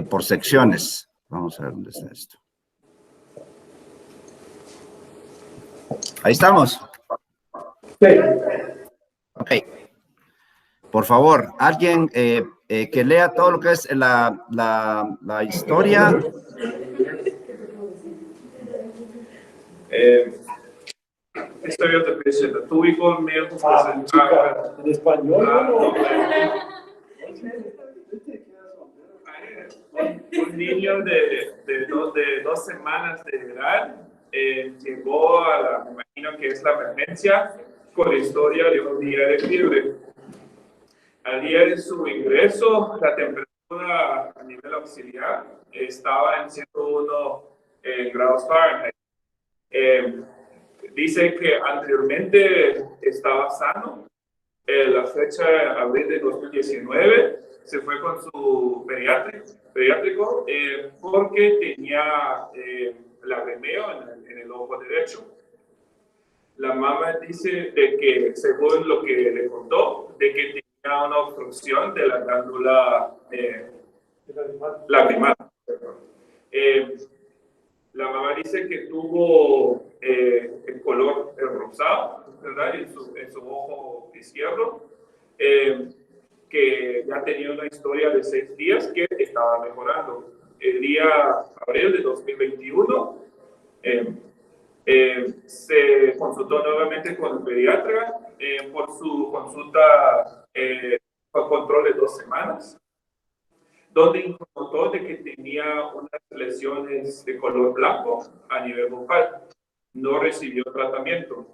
por secciones. Vamos a ver dónde está esto. Ahí estamos. Sí. Ok. Por favor, alguien que lea todo lo que es la historia. Historia de patient. Tuve con mi En español, un niño de 2 semanas de edad llegó a me imagino que es la emergencia con la historia de un día de fiebre. Al día de su ingreso, la temperatura a nivel auxiliar estaba en 101 grados Fahrenheit. Dice que anteriormente estaba sano. La fecha de abril de 2019 se fue con su pediátrico porque tenía lagrimeo en el ojo derecho. La mamá dice de que, según lo que le contó, de que tenía una obstrucción de la glándula lagrimal. La mamá dice que tuvo el color rosado, ¿verdad? En su ojo izquierdo, que ya tenía una historia de 6 días que estaba mejorando. El día abril de 2021 se consultó nuevamente con el pediatra por su consulta por control de 2 semanas, donde encontró de que tenía unas lesiones de color blanco a nivel bucal. No recibió tratamiento.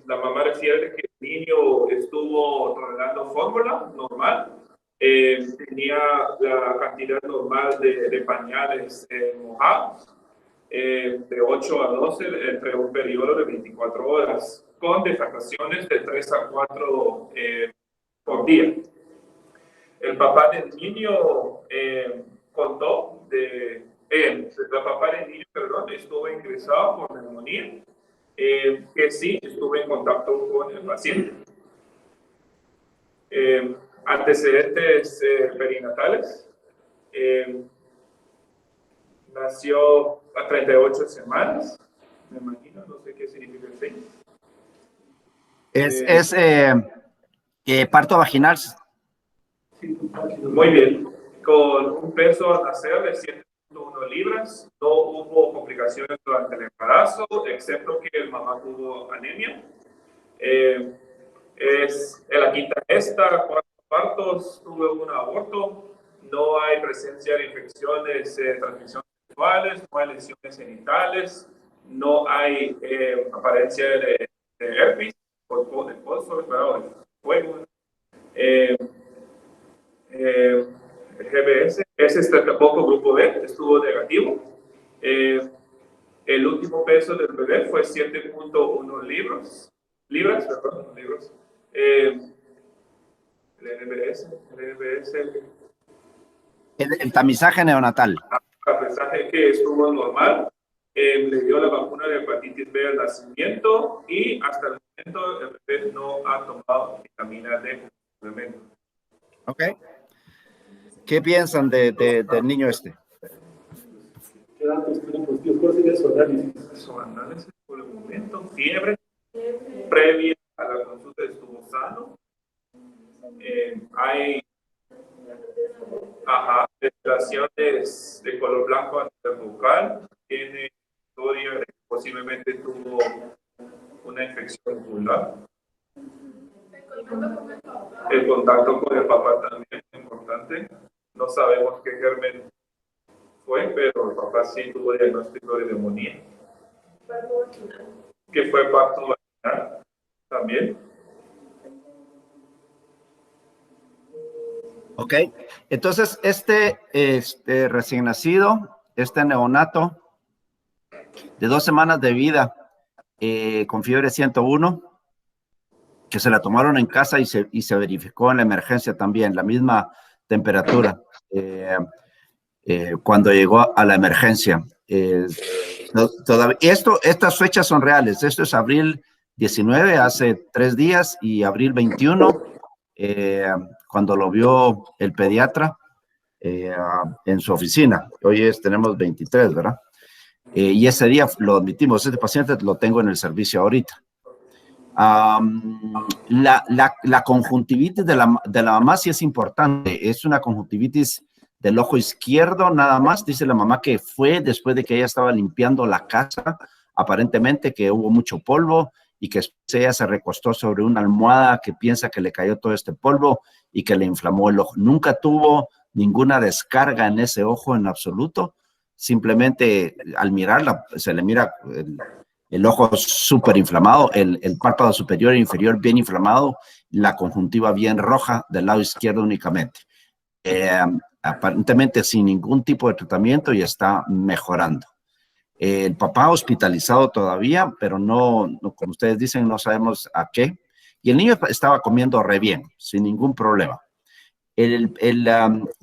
La mamá refiere que el niño estuvo tolerando fórmula normal, tenía la cantidad normal de pañales mojados, de 8 a 12 entre un periodo de 24 horas, con defecaciones de 3 a 4 por día. El papá del niño contó la papá del niño, estuvo ingresado por neumonía, que sí estuvo en contacto con el paciente. Antecedentes perinatales. Nació a 38 semanas, me imagino, no sé qué significa el 6. Parto vaginal. Muy bien. Con un peso al nacer de 101 libras, no hubo complicaciones durante el embarazo, excepto que el mamá tuvo anemia. Es en la quinta esta, 4 partos, tuve un aborto, no hay presencia de infecciones de transmisión sexuales, no hay lesiones genitales, no hay apariencia de herpes, o de fuego. El GBS, ese tampoco grupo B, estuvo negativo. El último peso del bebé fue 7.1 libras. El NBS, El tamizaje neonatal. El tamizaje que estuvo normal, le dio la vacuna de hepatitis B al nacimiento y hasta el momento el bebé no ha tomado vitamina D. Ok. ¿Qué piensan del niño este? ¿Qué datos tienen positivos? ¿Cuál sería su análisis? Su análisis por el momento, fiebre, previa a la consulta estuvo sano. Hay lesiones de color blanco a nivel bucal, tiene historia de que posiblemente tuvo una infección ocular. El contacto con el papá también es importante. No sabemos qué germen fue, pero el papá sí tuvo diagnóstico de neumonía. Que fue parto vaginal también. Ok, entonces este recién nacido, este neonato de 2 semanas de vida con fiebre 101, que se la tomaron en casa y se verificó en la emergencia también, la misma temperatura cuando llegó a la emergencia. Estas fechas son reales, esto es abril 19, hace 3 días, y abril 21, cuando lo vio el pediatra en su oficina. Hoy tenemos 23, ¿verdad? Y ese día lo admitimos. Este paciente lo tengo en el servicio ahorita. La conjuntivitis de la mamá sí es importante. Es una conjuntivitis del ojo izquierdo nada más. Dice la mamá que fue después de que ella estaba limpiando la casa, aparentemente que hubo mucho polvo y que ella se recostó sobre una almohada que piensa que le cayó todo este polvo y que le inflamó el ojo. Nunca tuvo ninguna descarga en ese ojo en absoluto. Simplemente al mirarla se le mira el ojo súper inflamado, el párpado superior e inferior bien inflamado, la conjuntiva bien roja del lado izquierdo únicamente. Aparentemente sin ningún tipo de tratamiento y está mejorando. El papá hospitalizado todavía, pero no, como ustedes dicen, no sabemos a qué. Y el niño estaba comiendo re bien, sin ningún problema.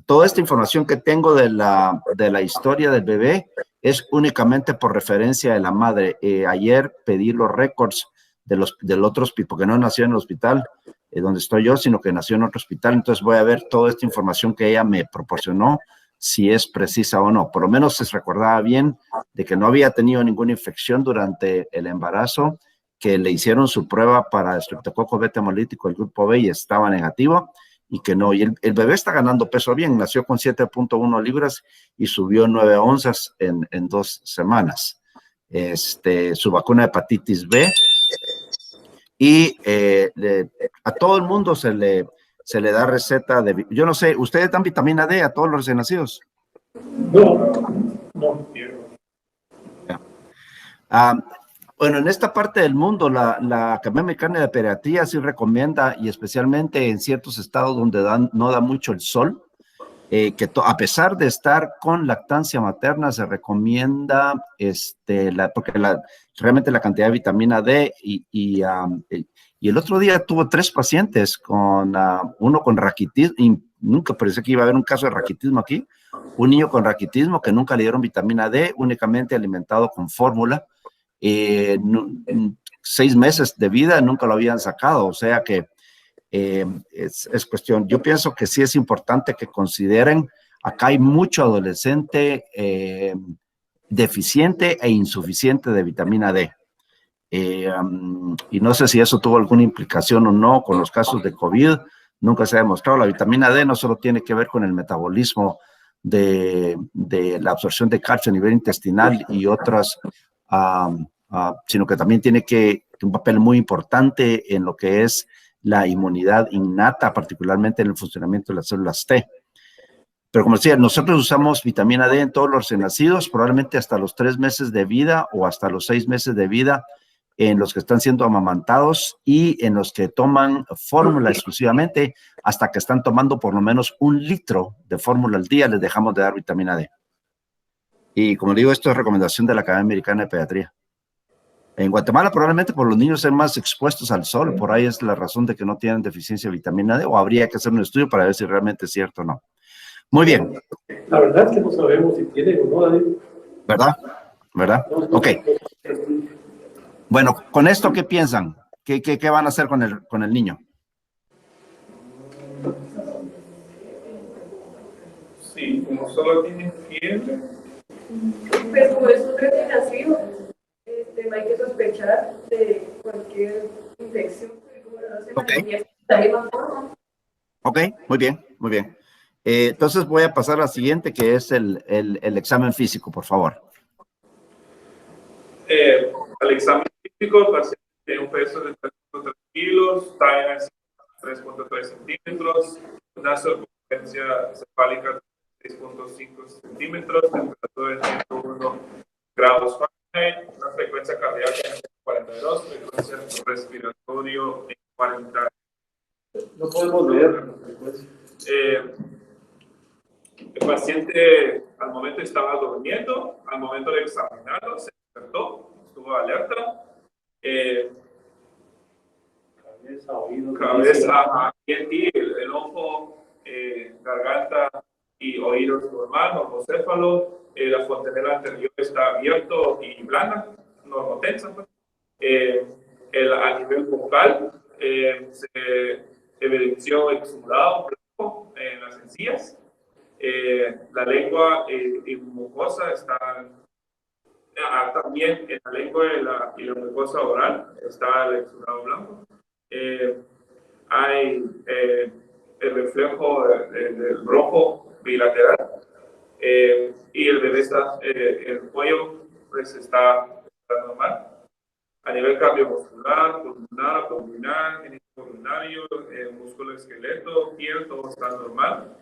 Toda esta información que tengo de la historia del bebé es únicamente por referencia de la madre. Ayer pedí los récords del otro hospital, porque no nació en el hospital donde estoy yo, sino que nació en otro hospital. Entonces voy a ver toda esta información que ella me proporcionó, si es precisa o no. Por lo menos se recordaba bien de que no había tenido ninguna infección durante el embarazo, que le hicieron su prueba para estreptococo beta hemolítico, el grupo B, y estaba negativo, y que no. Y el bebé está ganando peso bien, nació con 7.1 libras y subió 9 onzas en 2 semanas. Su vacuna de hepatitis B, y a todo el mundo se le da receta de, yo no sé, ¿ustedes dan vitamina D a todos los recién nacidos? No. Bueno, en esta parte del mundo, la Academia Americana de Pediatría sí recomienda, y especialmente en ciertos estados donde no da mucho el sol, que a pesar de estar con lactancia materna, se recomienda, porque realmente la cantidad de vitamina D y el otro día tuvo 3 pacientes uno con raquitismo, y nunca pensé que iba a haber un caso de raquitismo aquí, un niño con raquitismo que nunca le dieron vitamina D, únicamente alimentado con fórmula, 6 meses de vida nunca lo habían sacado, o sea que es cuestión. Yo pienso que sí es importante que consideren, acá hay mucho adolescente deficiente e insuficiente de vitamina D. Y no sé si eso tuvo alguna implicación o no con los casos de COVID, nunca se ha demostrado. La vitamina D no solo tiene que ver con el metabolismo de la absorción de calcio a nivel intestinal y otras, sino que también tiene un papel muy importante en lo que es la inmunidad innata, particularmente en el funcionamiento de las células T. Pero como decía, nosotros usamos vitamina D en todos los recién nacidos, probablemente hasta los 3 meses de vida o hasta los 6 meses de vida en los que están siendo amamantados y en los que toman fórmula exclusivamente, hasta que están tomando por lo menos 1 litro de fórmula al día, les dejamos de dar vitamina D. Y como digo, esto es recomendación de la Academia Americana de Pediatría. En Guatemala probablemente por los niños ser más expuestos al sol, por ahí es la razón de que no tienen deficiencia de vitamina D, o habría que hacer un estudio para ver si realmente es cierto o no. Muy bien. La verdad es que no sabemos si tienen o no, David. ¿Verdad? ¿Verdad? Ok. Bueno, con esto, ¿qué piensan? ¿Qué van a hacer con el niño? Sí, como solo tiene fiebre. Pues como es un recién nacido, no hay que sospechar de cualquier infección. Ok. Ok, muy bien, muy bien. Entonces voy a pasar a la siguiente, que es el examen físico, por favor. Al examen físico, paciente tiene un peso de 3.3 kilos, talla 3.3 centímetros, una circunferencia cefálica de 6.5 centímetros, temperatura de 101 grados Fahrenheit, una frecuencia cardíaca de 42, frecuencia respiratorio en 40. No podemos leer la frecuencia. El paciente al momento estaba durmiendo, al momento de examinarlo se despertó, estuvo alerta. Cabeza, el ojo, garganta y oídos normal, normocéfalo. La fontanela anterior está abierto y blanda, normotensa. A nivel vocal se evidenció exudado, encías. La lengua y mucosa están también en la lengua y la mucosa oral está el exudado blanco. Hay el reflejo del rojo bilateral y el bebé está, el cuello pues está normal. A nivel cardiovascular, pulmonar, abdominal, genitourinario, músculo esqueleto, piel, todo está normal.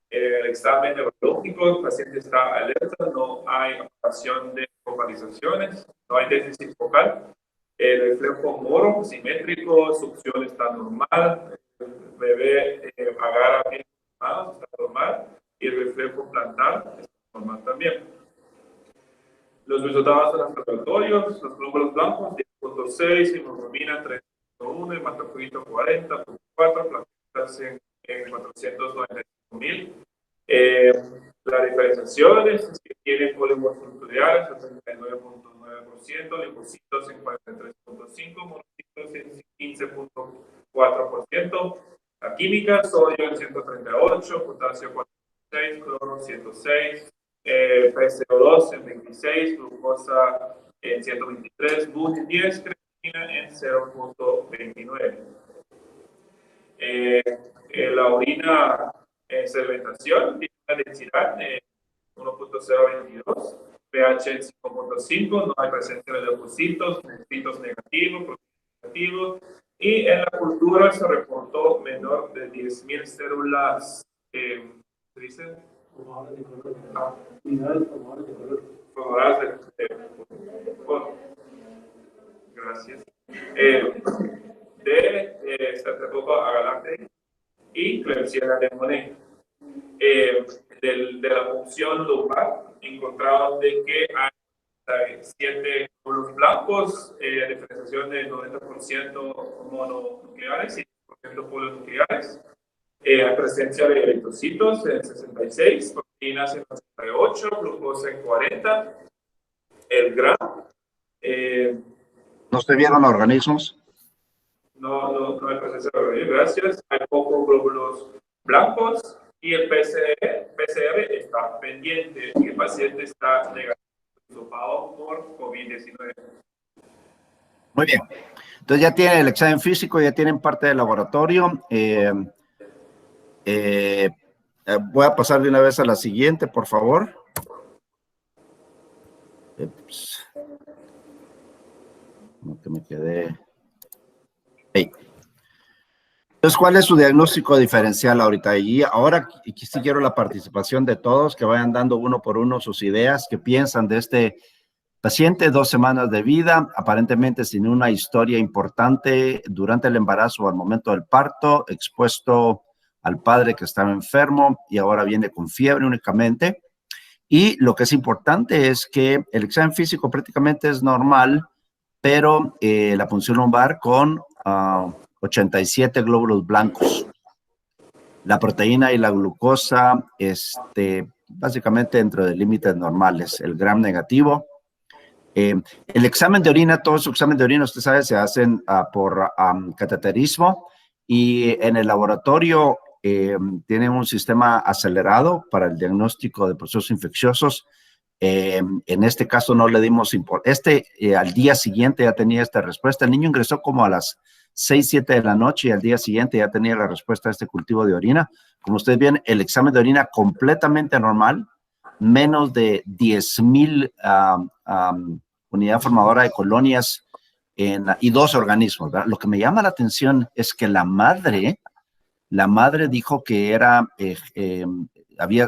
El examen neurológico, el paciente está alerta, no hay alteración de focalizaciones, no hay déficit focal. El reflejo moro simétrico, succión está normal, el bebé agarra bien las manos, está normal, y el reflejo plantar está normal también. Los resultados de los laboratorios, los glóbulos blancos 10.6, hemoglobina 3.1, hematocrito 40.4, plaquetas en 495.000. La diferenciación es que tiene pólipos nucleares al 39.9%, linfocitos en 43.5%, monocitos en 15.4%. La química, sodio en 138, potasio 46, cloro 106, PCO2 en 26, glucosa en 123, BUN en 10, creatina en 0.29. La orina en sedimentación tiene una densidad de 1.022, pH en 5.5, no hay presencia de leucocitos, nefritos negativos, negativos, y en la cultura se reportó menor de 10.000 células, ¿se dice? Unidades formadoras de color. Formadoras bueno, gracias. De Streptococcus agalactiae y Klebsiella pneumoniae. De la función lumbar encontraron de que hay 7 glóbulos blancos, diferenciación de 90% mononucleares y 10% polinucleares. Hay presencia de eritrocitos en 66, proteínas en 68, glucosa en 40, el GRAM. ¿No se vieron organismos? No hay presencia de organismos, gracias. Hay pocos glóbulos blancos y el PCR está pendiente y el paciente está negativo por COVID-19. Muy bien. Entonces ya tienen el examen físico, ya tienen parte del laboratorio. Voy a pasar de una vez a la siguiente, por favor. Como que me quedé. Hey. Entonces, ¿cuál es su diagnóstico diferencial ahorita? Y ahora sí quiero la participación de todos, que vayan dando uno por uno sus ideas, qué piensan de este paciente, 2 semanas de vida, aparentemente sin una historia importante durante el embarazo o al momento del parto, expuesto al padre que estaba enfermo y ahora viene con fiebre únicamente. Y lo que es importante es que el examen físico prácticamente es normal, pero la punción lumbar con 87 glóbulos blancos. La proteína y la glucosa, básicamente dentro de límites normales, el gram negativo. El examen de orina, todo su examen de orina, usted sabe, se hacen por cateterismo y en el laboratorio tienen un sistema acelerado para el diagnóstico de procesos infecciosos. En este caso no le dimos importancia. Al día siguiente ya tenía esta respuesta. El niño ingresó como a las 6, 7 de la noche y al día siguiente ya tenía la respuesta a este cultivo de orina. Como ustedes ven, el examen de orina completamente normal, menos de 10,000 unidad formadora de colonias y 2 organismos, ¿verdad? Lo que me llama la atención es que la madre dijo que era,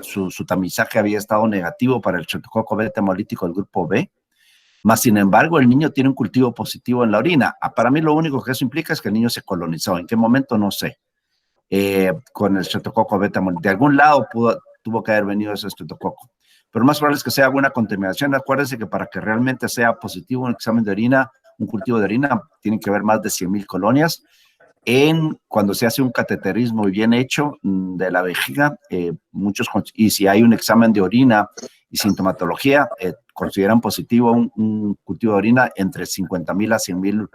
su tamizaje había estado negativo para el Streptococcus beta hemolítico del grupo B, mas sin embargo el niño tiene un cultivo positivo en la orina. Para mí lo único que eso implica es que el niño se colonizó. ¿En qué momento? No sé. Con el Streptococcus beta hemolítico. De algún lado tuvo que haber venido ese Streptococcus. Pero más probable es que sea alguna contaminación. Acuérdense que para que realmente sea positivo un examen de orina, un cultivo de orina, tienen que haber más de 100,000 colonias. Cuando se hace un cateterismo bien hecho de la vejiga, y si hay un examen de orina y sintomatología, consideran positivo un cultivo de orina entre 50,000 a 100,000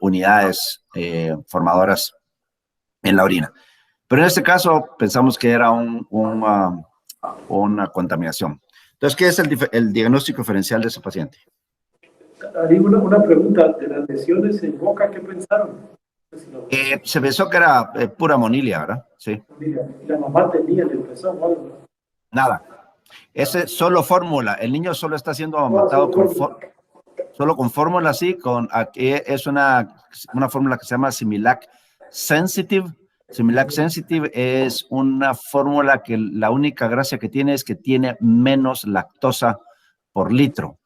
unidades formadoras en la orina. Pero en este caso pensamos que era una contaminación. Entonces, ¿qué es el diagnóstico diferencial de ese paciente? Hay una pregunta de las lesiones en boca, ¿qué pensaron? Se pensó que era pura monilia, ¿verdad? Sí. Y la mamá tenía depresión o algo. Nada. Ese solo fórmula. El niño solo está siendo amamantado solo con fórmula, sí. Es una fórmula que se llama Similac Sensitive. Similac Sensitive es una fórmula que la única gracia que tiene es que tiene menos lactosa por litro.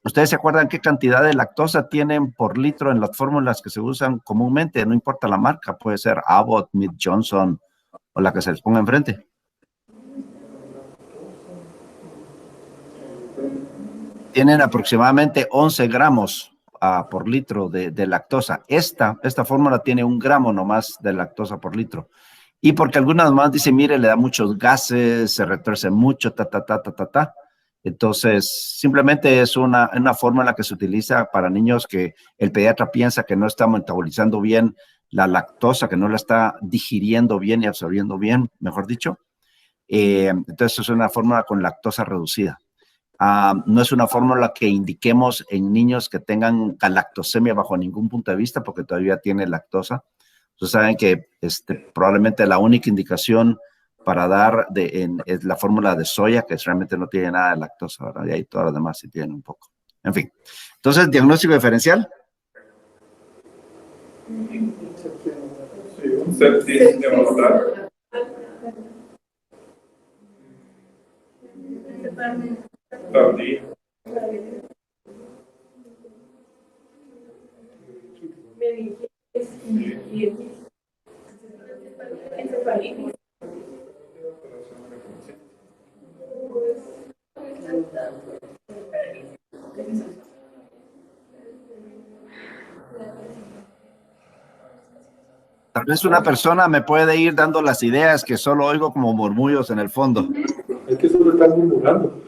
¿Ustedes se acuerdan qué cantidad de lactosa tienen por litro en las fórmulas que se usan comúnmente? No importa la marca, puede ser Abbott, Mead Johnson o la que se les ponga enfrente. Tienen aproximadamente 11 gramos por litro de lactosa. Esta fórmula tiene 1 gramo nomás de lactosa por litro. Y porque algunas más dicen, mire, le da muchos gases, se retuerce mucho, Entonces, simplemente es una fórmula que se utiliza para niños que el pediatra piensa que no está metabolizando bien la lactosa, que no la está digiriendo bien y absorbiendo bien, mejor dicho. Entonces, es una fórmula con lactosa reducida. No es una fórmula que indiquemos en niños que tengan galactosemia bajo ningún punto de vista, porque todavía tiene lactosa. Ustedes saben que probablemente la única indicación para dar es la fórmula de soya, que realmente no tiene nada de lactosa, ¿verdad? Y ahí todas las demás sí tienen un poco. En fin. Entonces, diagnóstico diferencial. Sí, un sepsis neonatal. Tardío. Encefalitis. Tal vez una persona me puede ir dando las ideas que solo oigo como murmullos en el fondo. Es que solo están murmurando.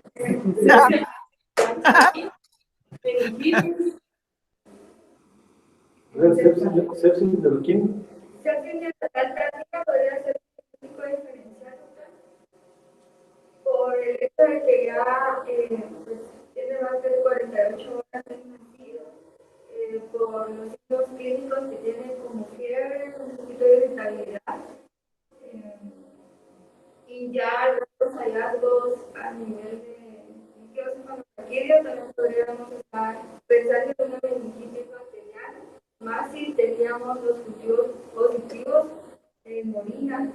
Sepsis de quién? Sepsis neonatal tardía podría ser un diagnóstico diferencial por el hecho de que ya pues, tiene más de 48 horas de nacido, por los signos clínicos que tiene como fiebre, un poquito de irritabilidad, y ya los hallazgos a nivel de líquidos cefalorraquídeos también podríamos estar pensando en una meningitis bacteriana, más si teníamos los cultivos positivos en orina.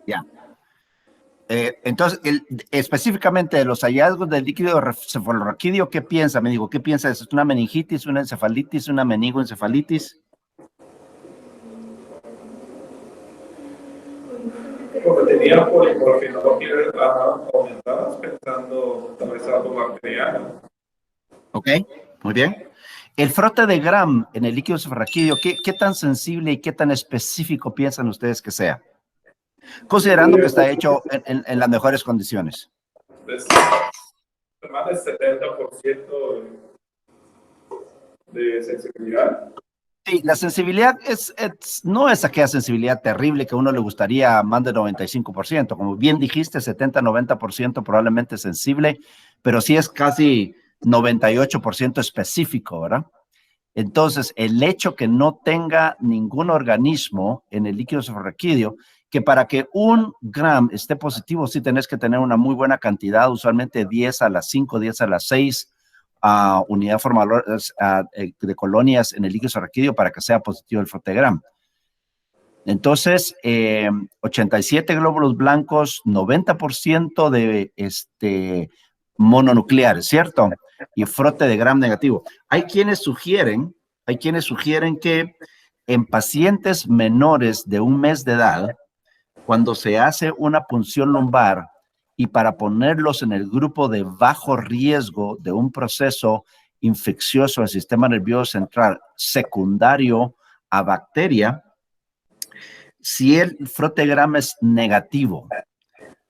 Ya. Entonces, específicamente de los hallazgos del líquido cefalorraquídeo, ¿qué piensa? Me digo, ¿qué piensa? ¿Es una meningitis, una encefalitis, una meningoencefalitis? Porque tenía polimorfinopias aumentadas pensando tal vez algo bacteriano. Ok, muy bien. El frote de Gram en el líquido cefalorraquídeo, ¿qué tan sensible y qué tan específico piensan ustedes que sea? Considerando que está hecho en las mejores condiciones. Más del 70% de sensibilidad. Sí, la sensibilidad no es aquella sensibilidad terrible que a uno le gustaría más del 95%. Como bien dijiste, 70-90% probablemente sensible, pero sí es casi 98% específico, ¿verdad? Entonces, el hecho que no tenga ningún organismo en el líquido cefalorraquídeo, que para que 1 gram esté positivo, sí tenés que tener una muy buena cantidad, usualmente 10 a la 5, 10 a la 6 unidad formadora de colonias en el líquido cefalorraquídeo para que sea positivo el frote de Gram. Entonces, 87 glóbulos blancos, 90% de mononucleares, ¿cierto? Y frote de Gram negativo. Hay quienes sugieren que en pacientes menores de 1 mes de edad, cuando se hace una punción lumbar y para ponerlos en el grupo de bajo riesgo de un proceso infeccioso del sistema nervioso central secundario a bacteria, si el frote de Gram es negativo,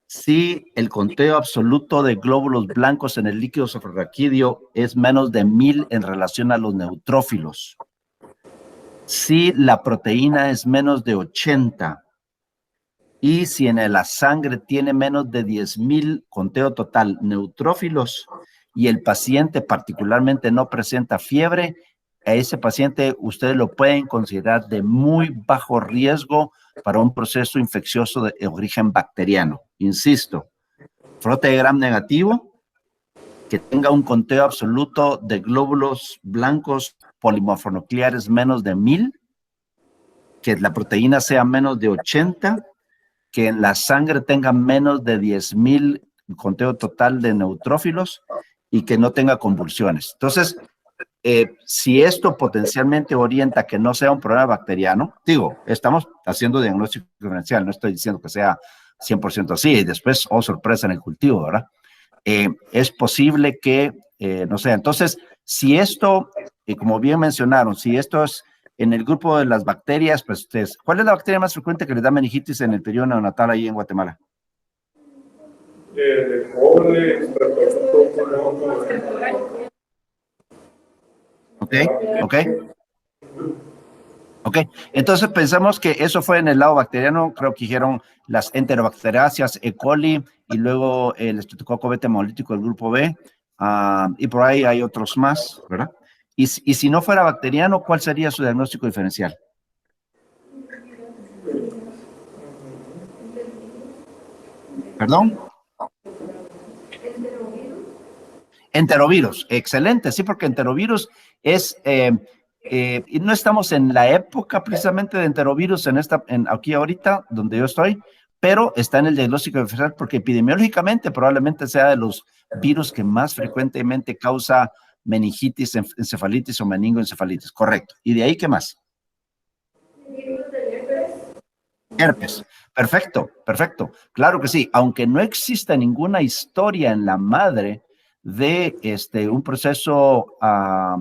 si el conteo absoluto de glóbulos blancos en el líquido cefalorraquídeo es menos de 1000 en relación a los neutrófilos, si la proteína es menos de 80 y si en la sangre tiene menos de 10,000 conteo total neutrófilos y el paciente particularmente no presenta fiebre, a ese paciente ustedes lo pueden considerar de muy bajo riesgo para un proceso infeccioso de origen bacteriano. Insisto, frote de Gram negativo, que tenga un conteo absoluto de glóbulos blancos polimorfonucleares menos de 1000, que la proteína sea menos de 80, que en la sangre tenga menos de 10,000 conteo total de neutrófilos y que no tenga convulsiones. Entonces, si esto potencialmente orienta a que no sea un problema bacteriano, digo, estamos haciendo diagnóstico diferencial, no estoy diciendo que sea 100% así, y después, oh, sorpresa en el cultivo, ¿verdad? Es posible que no sea. Entonces, si esto, como bien mencionaron, si esto es en el grupo de las bacterias, pues ustedes, ¿cuál es la bacteria más frecuente que les da meningitis en el periodo neonatal ahí en Guatemala? De cobre, Ok, entonces pensamos que eso fue en el lado bacteriano, creo que dijeron las enterobacteriáceas, E. coli, y luego el estreptococo beta hemolítico del grupo B, y por ahí hay otros más, ¿verdad? Y si no fuera bacteriano, ¿cuál sería su diagnóstico diferencial? ¿Perdón? Enterovirus, excelente, sí, porque enterovirus es, y no estamos en la época precisamente de enterovirus aquí ahorita, donde yo estoy, pero está en el diagnóstico diferencial porque epidemiológicamente probablemente sea de los virus que más frecuentemente causa meningitis, encefalitis o meningoencefalitis, correcto. ¿Y de ahí qué más? Herpes. Perfecto, perfecto. Claro que sí, aunque no exista ninguna historia en la madre de un proceso a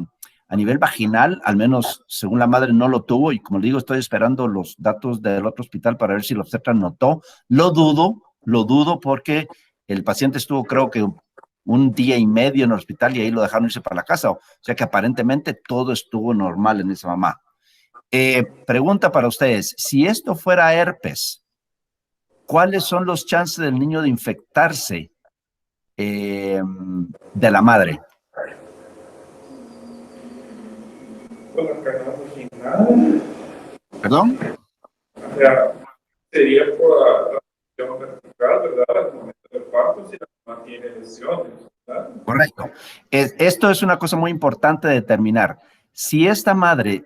nivel vaginal, al menos según la madre no lo tuvo, y como le digo, estoy esperando los datos del otro hospital para ver si el obstetra notó. Lo dudo porque el paciente estuvo creo que un día y medio en el hospital y ahí lo dejaron irse para la casa, o sea que aparentemente todo estuvo normal en esa mamá. Pregunta para ustedes, si esto fuera herpes, ¿cuáles son los chances del niño de infectarse de la madre? con la canal vaginal. ¿Perdón? O sea, sería por la lesión vertical, ¿verdad? Al momento del parto, si la mamá tiene lesiones, ¿verdad? Correcto. Esto es una cosa muy importante de determinar. Si esta madre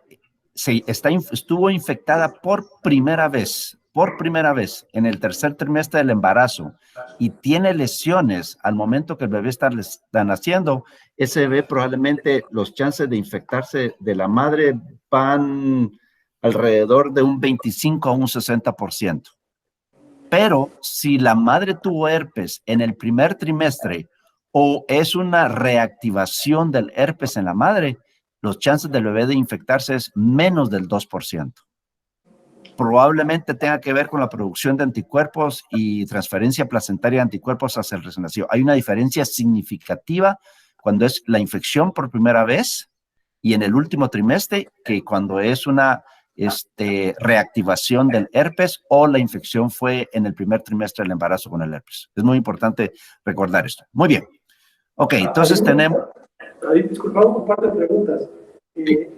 estuvo infectada por primera vez en el tercer trimestre del embarazo y tiene lesiones al momento que el bebé está naciendo, ese bebé probablemente los chances de infectarse de la madre van alrededor de un 25 a un 60%. Pero si la madre tuvo herpes en el primer trimestre o es una reactivación del herpes en la madre, los chances del bebé de infectarse es menos del 2%. Probablemente tenga que ver con la producción de anticuerpos y transferencia placentaria de anticuerpos hacia el recién nacido. Hay una diferencia significativa cuando es la infección por primera vez y en el último trimestre que cuando es una reactivación del herpes o la infección fue en el primer trimestre del embarazo con el herpes. Es muy importante recordar esto. Muy bien. Ok, entonces tenemos... Disculpa, un par de preguntas.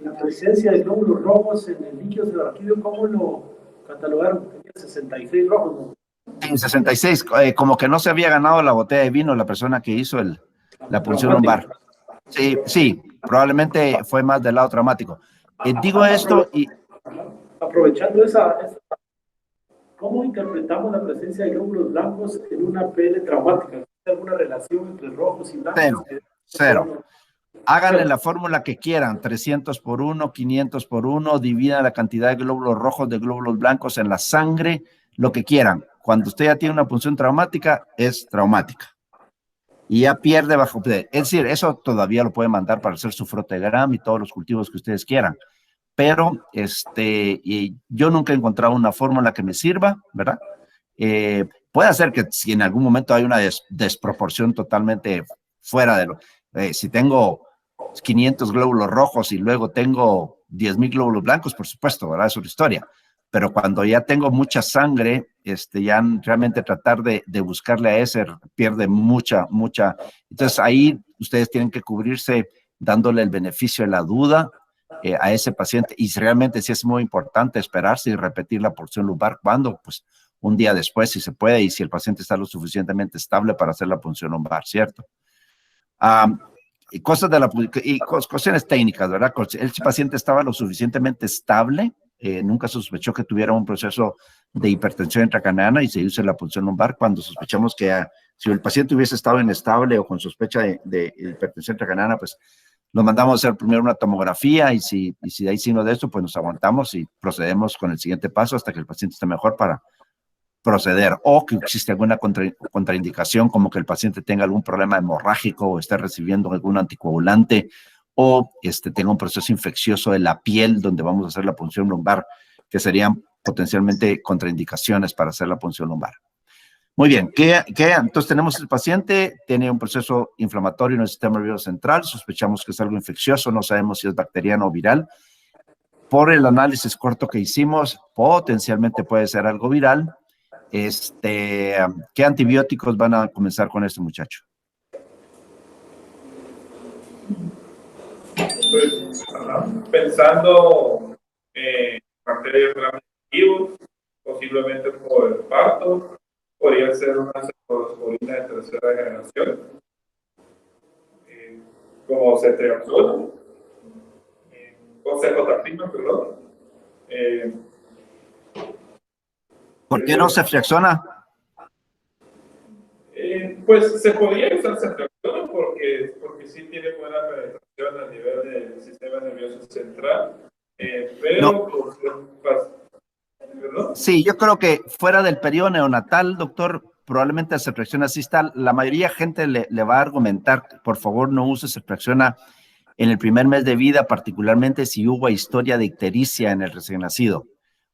La presencia de glóbulos rojos en el líquido cefalorraquídeo, ¿cómo lo catalogaron? Tenía 66 rojos, ¿no? En 66, como que no se había ganado la botella de vino la persona que hizo la punción lumbar. Sí, sí, probablemente fue más del lado traumático. Digo esto y... Aprovechando ¿cómo interpretamos la presencia de glóbulos blancos en una PL traumática? ¿Hay alguna relación entre rojos y blancos? Cero. Háganle la fórmula que quieran, 300 por 1, 500 por 1, dividan la cantidad de glóbulos rojos de glóbulos blancos en la sangre, lo que quieran. Cuando usted ya tiene una punción traumática, es traumática. Y ya pierde bajo... Es decir, eso todavía lo puede mandar para hacer su frotegram y todos los cultivos que ustedes quieran. Pero y yo nunca he encontrado una fórmula que me sirva, ¿verdad? Puede ser que si en algún momento hay una desproporción totalmente fuera de lo... si tengo 500 glóbulos rojos y luego tengo 10,000 glóbulos blancos, por supuesto, ¿verdad? Es otra historia. Pero cuando ya tengo mucha sangre, ya realmente tratar de buscarle a ese pierde mucha. Entonces ahí ustedes tienen que cubrirse dándole el beneficio de la duda a ese paciente, y realmente sí es muy importante esperarse y repetir la punción lumbar cuando, pues, un día después, si se puede, y si el paciente está lo suficientemente estable para hacer la punción lumbar, ¿cierto? Y cosas de cuestiones técnicas, ¿verdad? El paciente estaba lo suficientemente estable, nunca sospechó que tuviera un proceso de hipertensión intracraneana y se hizo la punción lumbar cuando sospechamos que si el paciente hubiese estado inestable o con sospecha de hipertensión intracraneana, pues lo mandamos a hacer primero una tomografía, y si hay signo de esto, pues nos aguantamos y procedemos con el siguiente paso hasta que el paciente esté mejor para proceder, o que existe alguna contraindicación, como que el paciente tenga algún problema hemorrágico o esté recibiendo algún anticoagulante, o tenga un proceso infeccioso de la piel donde vamos a hacer la punción lumbar, que serían potencialmente contraindicaciones para hacer la punción lumbar. Muy bien, entonces tenemos el paciente, tiene un proceso inflamatorio en el sistema nervioso central, sospechamos que es algo infeccioso, no sabemos si es bacteriano o viral. Por el análisis corto que hicimos, potencialmente puede ser algo viral. ¿Qué antibióticos van a comenzar con este muchacho? Pues, pensando en bacterias gram-negativos, posiblemente por el parto, podría ser una cefalosporina de tercera generación, como ceftriaxona, o cefotaxima, perdón. ¿Por qué no ceftriaxona? Pues se podría usar ceftriaxona porque sí tiene buena penetración a nivel del sistema nervioso central, pero No. ¿perdón? Sí, yo creo que fuera del periodo neonatal, doctor, probablemente la ceftriaxona sí está. La mayoría de gente le va a argumentar, por favor, no use ceftriaxona en el primer mes de vida, particularmente si hubo historia de ictericia en el recién nacido.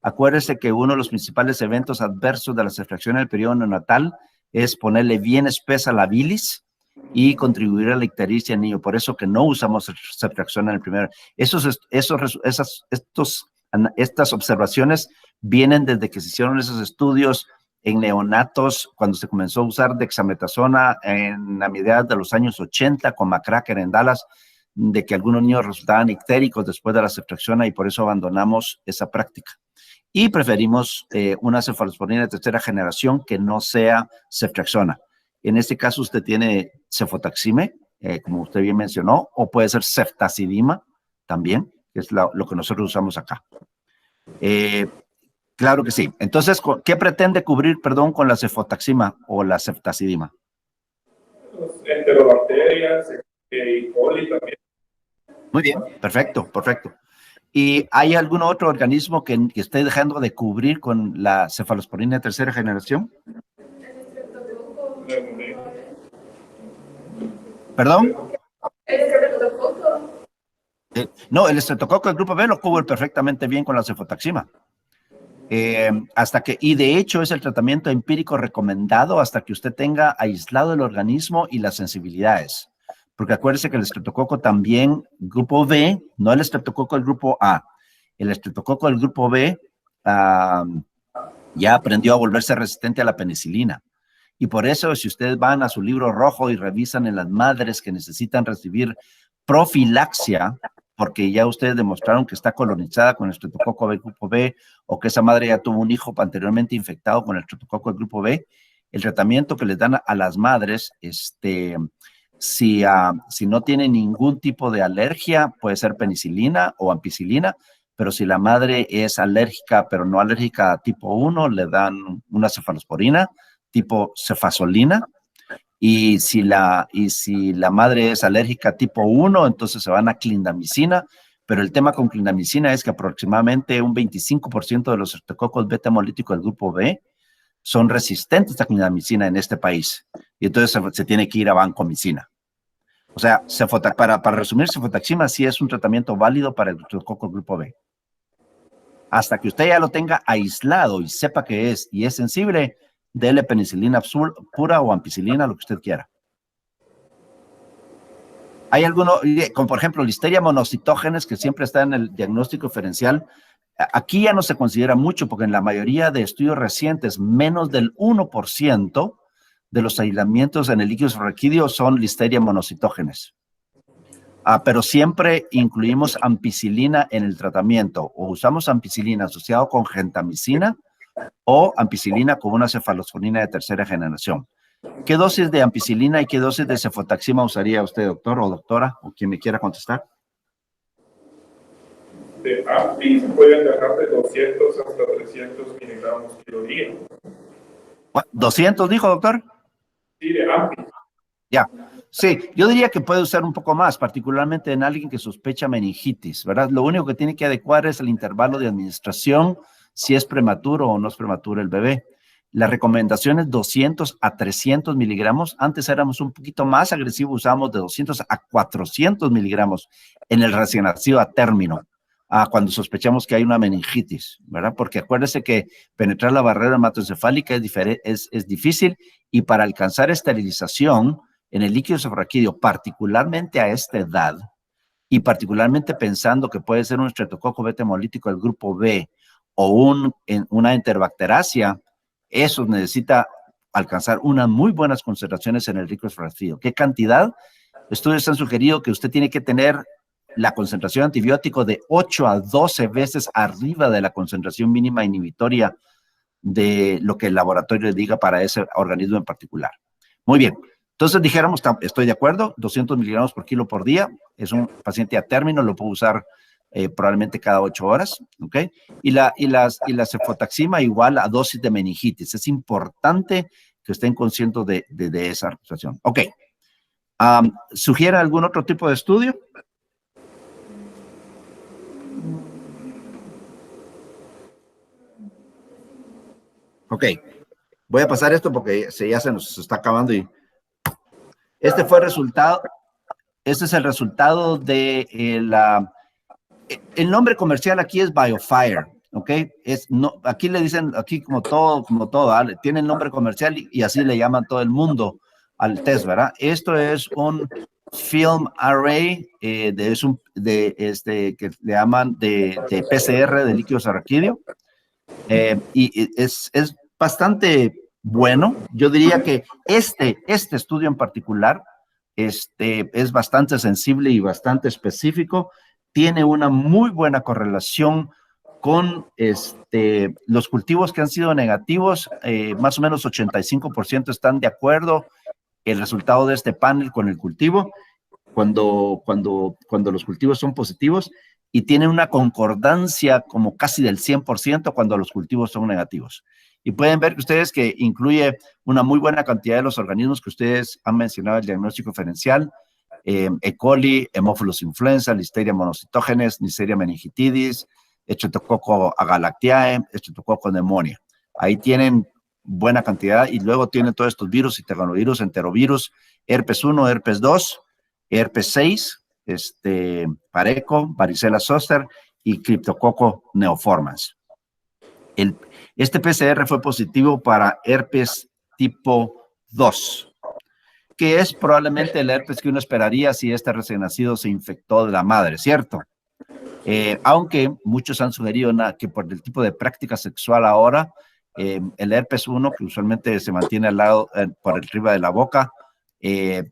Acuérdese que uno de los principales eventos adversos de la ceftriaxona en el periodo neonatal es ponerle bien espesa la bilis y contribuir a la ictericia en el niño. Por eso que no usamos ceftriaxona en el primer. Estas observaciones vienen desde que se hicieron esos estudios en neonatos, cuando se comenzó a usar dexametasona en la mitad de los años 80 con McCracken en Dallas, de que algunos niños resultaban ictéricos después de la ceftriaxona, y por eso abandonamos esa práctica. Y preferimos una cefalosporina de tercera generación que no sea ceftriaxona. En este caso usted tiene cefotaxime, como usted bien mencionó, o puede ser ceftazidima también, que es lo que nosotros usamos acá. Claro que sí. Entonces, ¿qué pretende cubrir, perdón, con la cefotaxima o la ceftazidima? Enterobacterias, E. coli también. Muy bien, perfecto. ¿Y hay algún otro organismo que esté dejando de cubrir con la cefalosporina de tercera generación? ¿Perdón? ¿El estreptococo? No, el estreptococo del grupo B lo cubre perfectamente bien con la cefotaxima. Y de hecho es el tratamiento empírico recomendado hasta que usted tenga aislado el organismo y las sensibilidades. Porque acuérdese que el estreptococo también, grupo B, no el estreptococo del grupo A, el estreptococo del grupo B ya aprendió a volverse resistente a la penicilina. Y por eso, si ustedes van a su libro rojo y revisan en las madres que necesitan recibir profilaxia, porque ya ustedes demostraron que está colonizada con el estreptococo del grupo B, o que esa madre ya tuvo un hijo anteriormente infectado con el estreptococo del grupo B, el tratamiento que les dan a las madres, si no tiene ningún tipo de alergia, puede ser penicilina o ampicilina, pero si la madre es alérgica, pero no alérgica a tipo 1, le dan una cefalosporina tipo cefazolina, y si la madre es alérgica a tipo 1, entonces se van a clindamicina, pero el tema con clindamicina es que aproximadamente un 25% de los estreptococos beta hemolíticos del grupo B son resistentes a clindamicina en este país, y entonces se tiene que ir a vancomicina. O sea, para resumir, cefotaxima sí es un tratamiento válido para el estreptococo grupo B. Hasta que usted ya lo tenga aislado y sepa qué es y es sensible, dele penicilina pura o ampicilina, lo que usted quiera. Hay algunos, como por ejemplo, Listeria monocitógenes, que siempre está en el diagnóstico diferencial. Aquí ya no se considera mucho, porque en la mayoría de estudios recientes, menos del 1% de los aislamientos en el líquido cefalorraquídeo son Listeria monocitógenes. Pero siempre incluimos ampicilina en el tratamiento, o usamos ampicilina asociado con gentamicina o ampicilina con una cefalosponina de tercera generación. ¿Qué dosis de ampicilina y qué dosis de cefotaxima usaría usted, doctor o doctora, o quien me quiera contestar? De AMPI pueden dejar de 200 hasta 300 miligramos kilo día. ¿200 dijo, doctor? Sí, de AMPI. Ya, sí, yo diría que puede usar un poco más, particularmente en alguien que sospecha meningitis, ¿verdad? Lo único que tiene que adecuar es el intervalo de administración, si es prematuro o no es prematuro el bebé. La recomendación es 200 a 300 miligramos. Antes éramos un poquito más agresivos, usábamos de 200 a 400 miligramos en el recién nacido a término, cuando sospechamos que hay una meningitis, ¿verdad? Porque acuérdese que penetrar la barrera hematoencefálica es difícil, y para alcanzar esterilización en el líquido cefalorraquídeo, particularmente a esta edad, y particularmente pensando que puede ser un estreptococo beta hemolítico del grupo B o una enterobacteracia, eso necesita alcanzar unas muy buenas concentraciones en el líquido cefalorraquídeo. ¿Qué cantidad? Estudios han sugerido que usted tiene que tener la concentración de antibiótico de 8 a 12 veces arriba de la concentración mínima inhibitoria de lo que el laboratorio le diga para ese organismo en particular. Muy bien. Entonces dijéramos, estoy de acuerdo, 200 miligramos por kilo por día, es un paciente a término, lo puedo usar probablemente cada 8 horas, ¿ok? Y la cefotaxima igual a dosis de meningitis. Es importante que estén conscientes de esa situación. Ok. ¿Sugiere algún otro tipo de estudio? Ok. Voy a pasar esto porque ya se nos está acabando y este fue el resultado. Este es el resultado de el nombre comercial aquí es BioFire, ¿ok? Aquí le dicen, aquí como todo, tiene el nombre comercial y así le llaman todo el mundo al test, ¿verdad? Esto es un film array, que le llaman de PCR, de líquido cefalorraquídeo, y es bastante bueno. Yo diría que este estudio en particular es bastante sensible y bastante específico. Tiene una muy buena correlación con los cultivos que han sido negativos. Más o menos 85% están de acuerdo el resultado de este panel con el cultivo cuando los cultivos son positivos, y tiene una concordancia como casi del 100% cuando los cultivos son negativos. Y pueden ver que ustedes que incluye una muy buena cantidad de los organismos que ustedes han mencionado, el diagnóstico diferencial, E. coli, Haemophilus influenza, Listeria monocitógenes, Neisseria meningitidis, Streptococcus agalactiae, Streptococcus pneumoniae. Ahí tienen buena cantidad, y luego tienen todos estos virus, citoganovirus, enterovirus, herpes 1, herpes 2, herpes 6, pareco, varicela zoster y Cryptococcus neoformans. Este PCR fue positivo para herpes tipo 2, que es probablemente el herpes que uno esperaría si este recién nacido se infectó de la madre, ¿cierto? Aunque muchos han sugerido que por el tipo de práctica sexual ahora, el herpes 1, que usualmente se mantiene al lado, por arriba de la boca,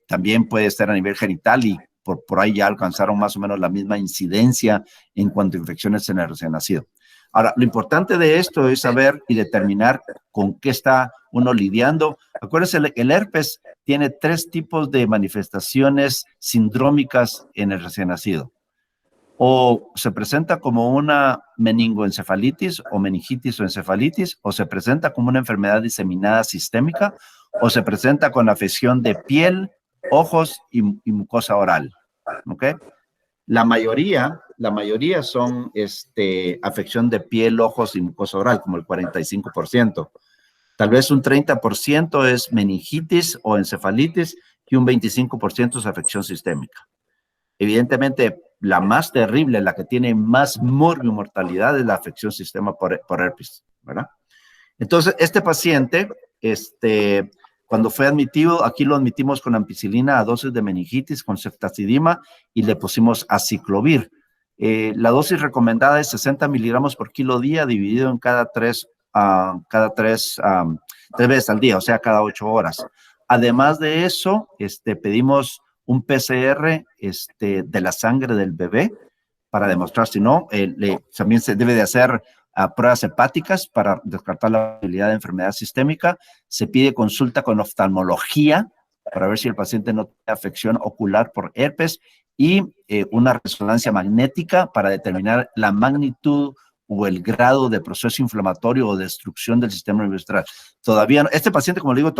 también puede estar a nivel genital, y por ahí ya alcanzaron más o menos la misma incidencia en cuanto a infecciones en el recién nacido. Ahora, lo importante de esto es saber y determinar con qué está uno lidiando. Acuérdense, el herpes tiene 3 tipos de manifestaciones sindrómicas en el recién nacido. O se presenta como una meningoencefalitis o meningitis o encefalitis, o se presenta como una enfermedad diseminada sistémica, o se presenta con afección de piel, ojos y mucosa oral, ¿ok? La mayoría son afección de piel, ojos y mucosa oral, como el 45%. Tal vez un 30% es meningitis o encefalitis, y un 25% es afección sistémica. Evidentemente, la más terrible, la que tiene más mortalidad, es la afección sistémica por herpes, ¿verdad? Entonces, este paciente Cuando fue admitido, aquí lo admitimos con ampicilina a dosis de meningitis, con ceftazidima, y le pusimos aciclovir. La dosis recomendada es 60 miligramos por kilo día, dividido en tres veces al día, o sea, cada 8 horas. Además de eso, pedimos un PCR de la sangre del bebé para demostrar, si no, también se debe de hacer pruebas hepáticas para descartar la posibilidad de enfermedad sistémica. Se pide consulta con oftalmología para ver si el paciente no tiene afección ocular por herpes y una resonancia magnética para determinar la magnitud o el grado de proceso inflamatorio o destrucción del sistema nervioso. Todavía, este paciente, como le digo,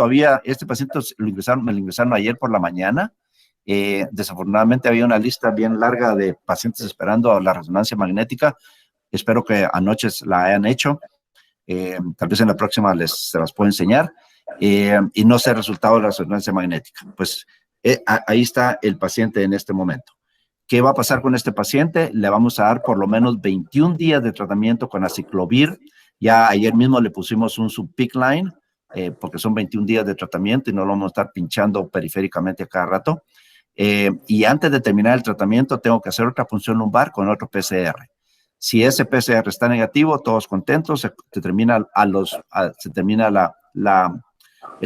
este paciente me lo ingresaron ayer por la mañana. Desafortunadamente había una lista bien larga de pacientes esperando la resonancia magnética. Espero que anoche la hayan hecho. Tal vez en la próxima se las puedo enseñar. Y no sé el resultado de la resonancia magnética. Pues ahí está el paciente en este momento. ¿Qué va a pasar con este paciente? Le vamos a dar por lo menos 21 días de tratamiento con aciclovir. Ya ayer mismo le pusimos un subpic line, porque son 21 días de tratamiento y no lo vamos a estar pinchando periféricamente a cada rato. Y antes de terminar el tratamiento, tengo que hacer otra punción lumbar con otro PCR. Si ese PCR está negativo, todos contentos, se termina el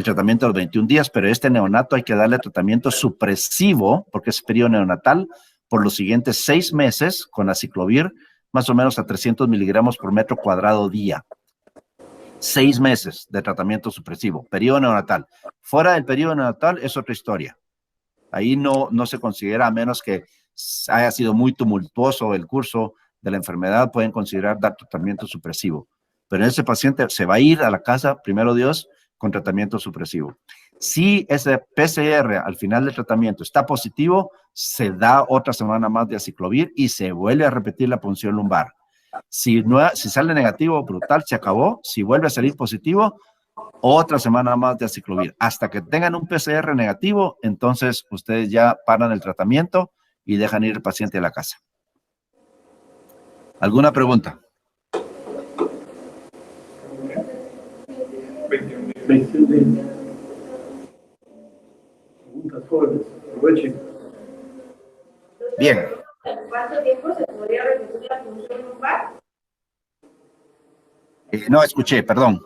tratamiento a los 21 días, pero este neonato hay que darle tratamiento supresivo, porque es periodo neonatal, por los siguientes 6 meses con aciclovir, más o menos a 300 miligramos por metro cuadrado día. 6 meses de tratamiento supresivo, periodo neonatal. Fuera del periodo neonatal es otra historia. Ahí no se considera, a menos que haya sido muy tumultuoso el curso de la enfermedad, pueden considerar dar tratamiento supresivo. Pero ese paciente se va a ir a la casa, primero Dios, con tratamiento supresivo. Si ese PCR al final del tratamiento está positivo, se da otra semana más de aciclovir y se vuelve a repetir la punción lumbar. Si sale negativo, brutal, se acabó. Si vuelve a salir positivo, otra semana más de aciclovir. Hasta que tengan un PCR negativo, entonces ustedes ya paran el tratamiento y dejan ir al paciente a la casa. ¿Alguna pregunta? 21 días. Preguntas jóvenes. Aprovechen. Bien. ¿En cuánto tiempo se podría repetir la función lumbar? No escuché, perdón.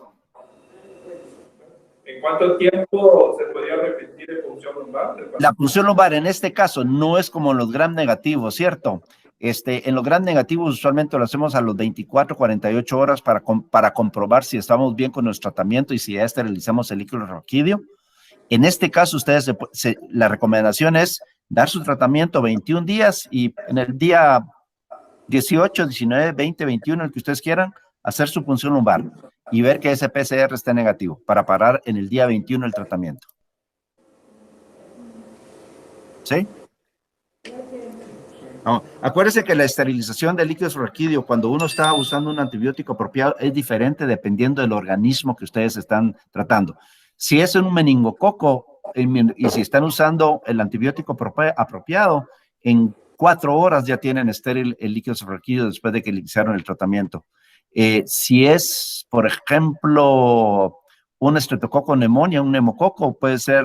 ¿En cuánto tiempo se podría repetir la punción lumbar? La punción lumbar en este caso no es como en los gram negativos, ¿cierto? En los gram negativos usualmente lo hacemos a los 24, 48 horas para comprobar si estamos bien con nuestro tratamiento y si ya esterilizamos el líquido raquídeo. En este caso, la recomendación es dar su tratamiento 21 días y en el día 18, 19, 20, 21, el que ustedes quieran, hacer su punción lumbar y ver que ese PCR esté negativo para parar en el día 21 el tratamiento. ¿Sí? No, acuérdese que la esterilización del líquido raquídeo, cuando uno está usando un antibiótico apropiado, es diferente dependiendo del organismo que ustedes están tratando. Si es un meningococo y si están usando el antibiótico apropiado, en 4 horas ya tienen estéril el líquido raquídeo después de que iniciaron el tratamiento. Si es, por ejemplo, un estreptococo neumonía, un neumococo, puede ser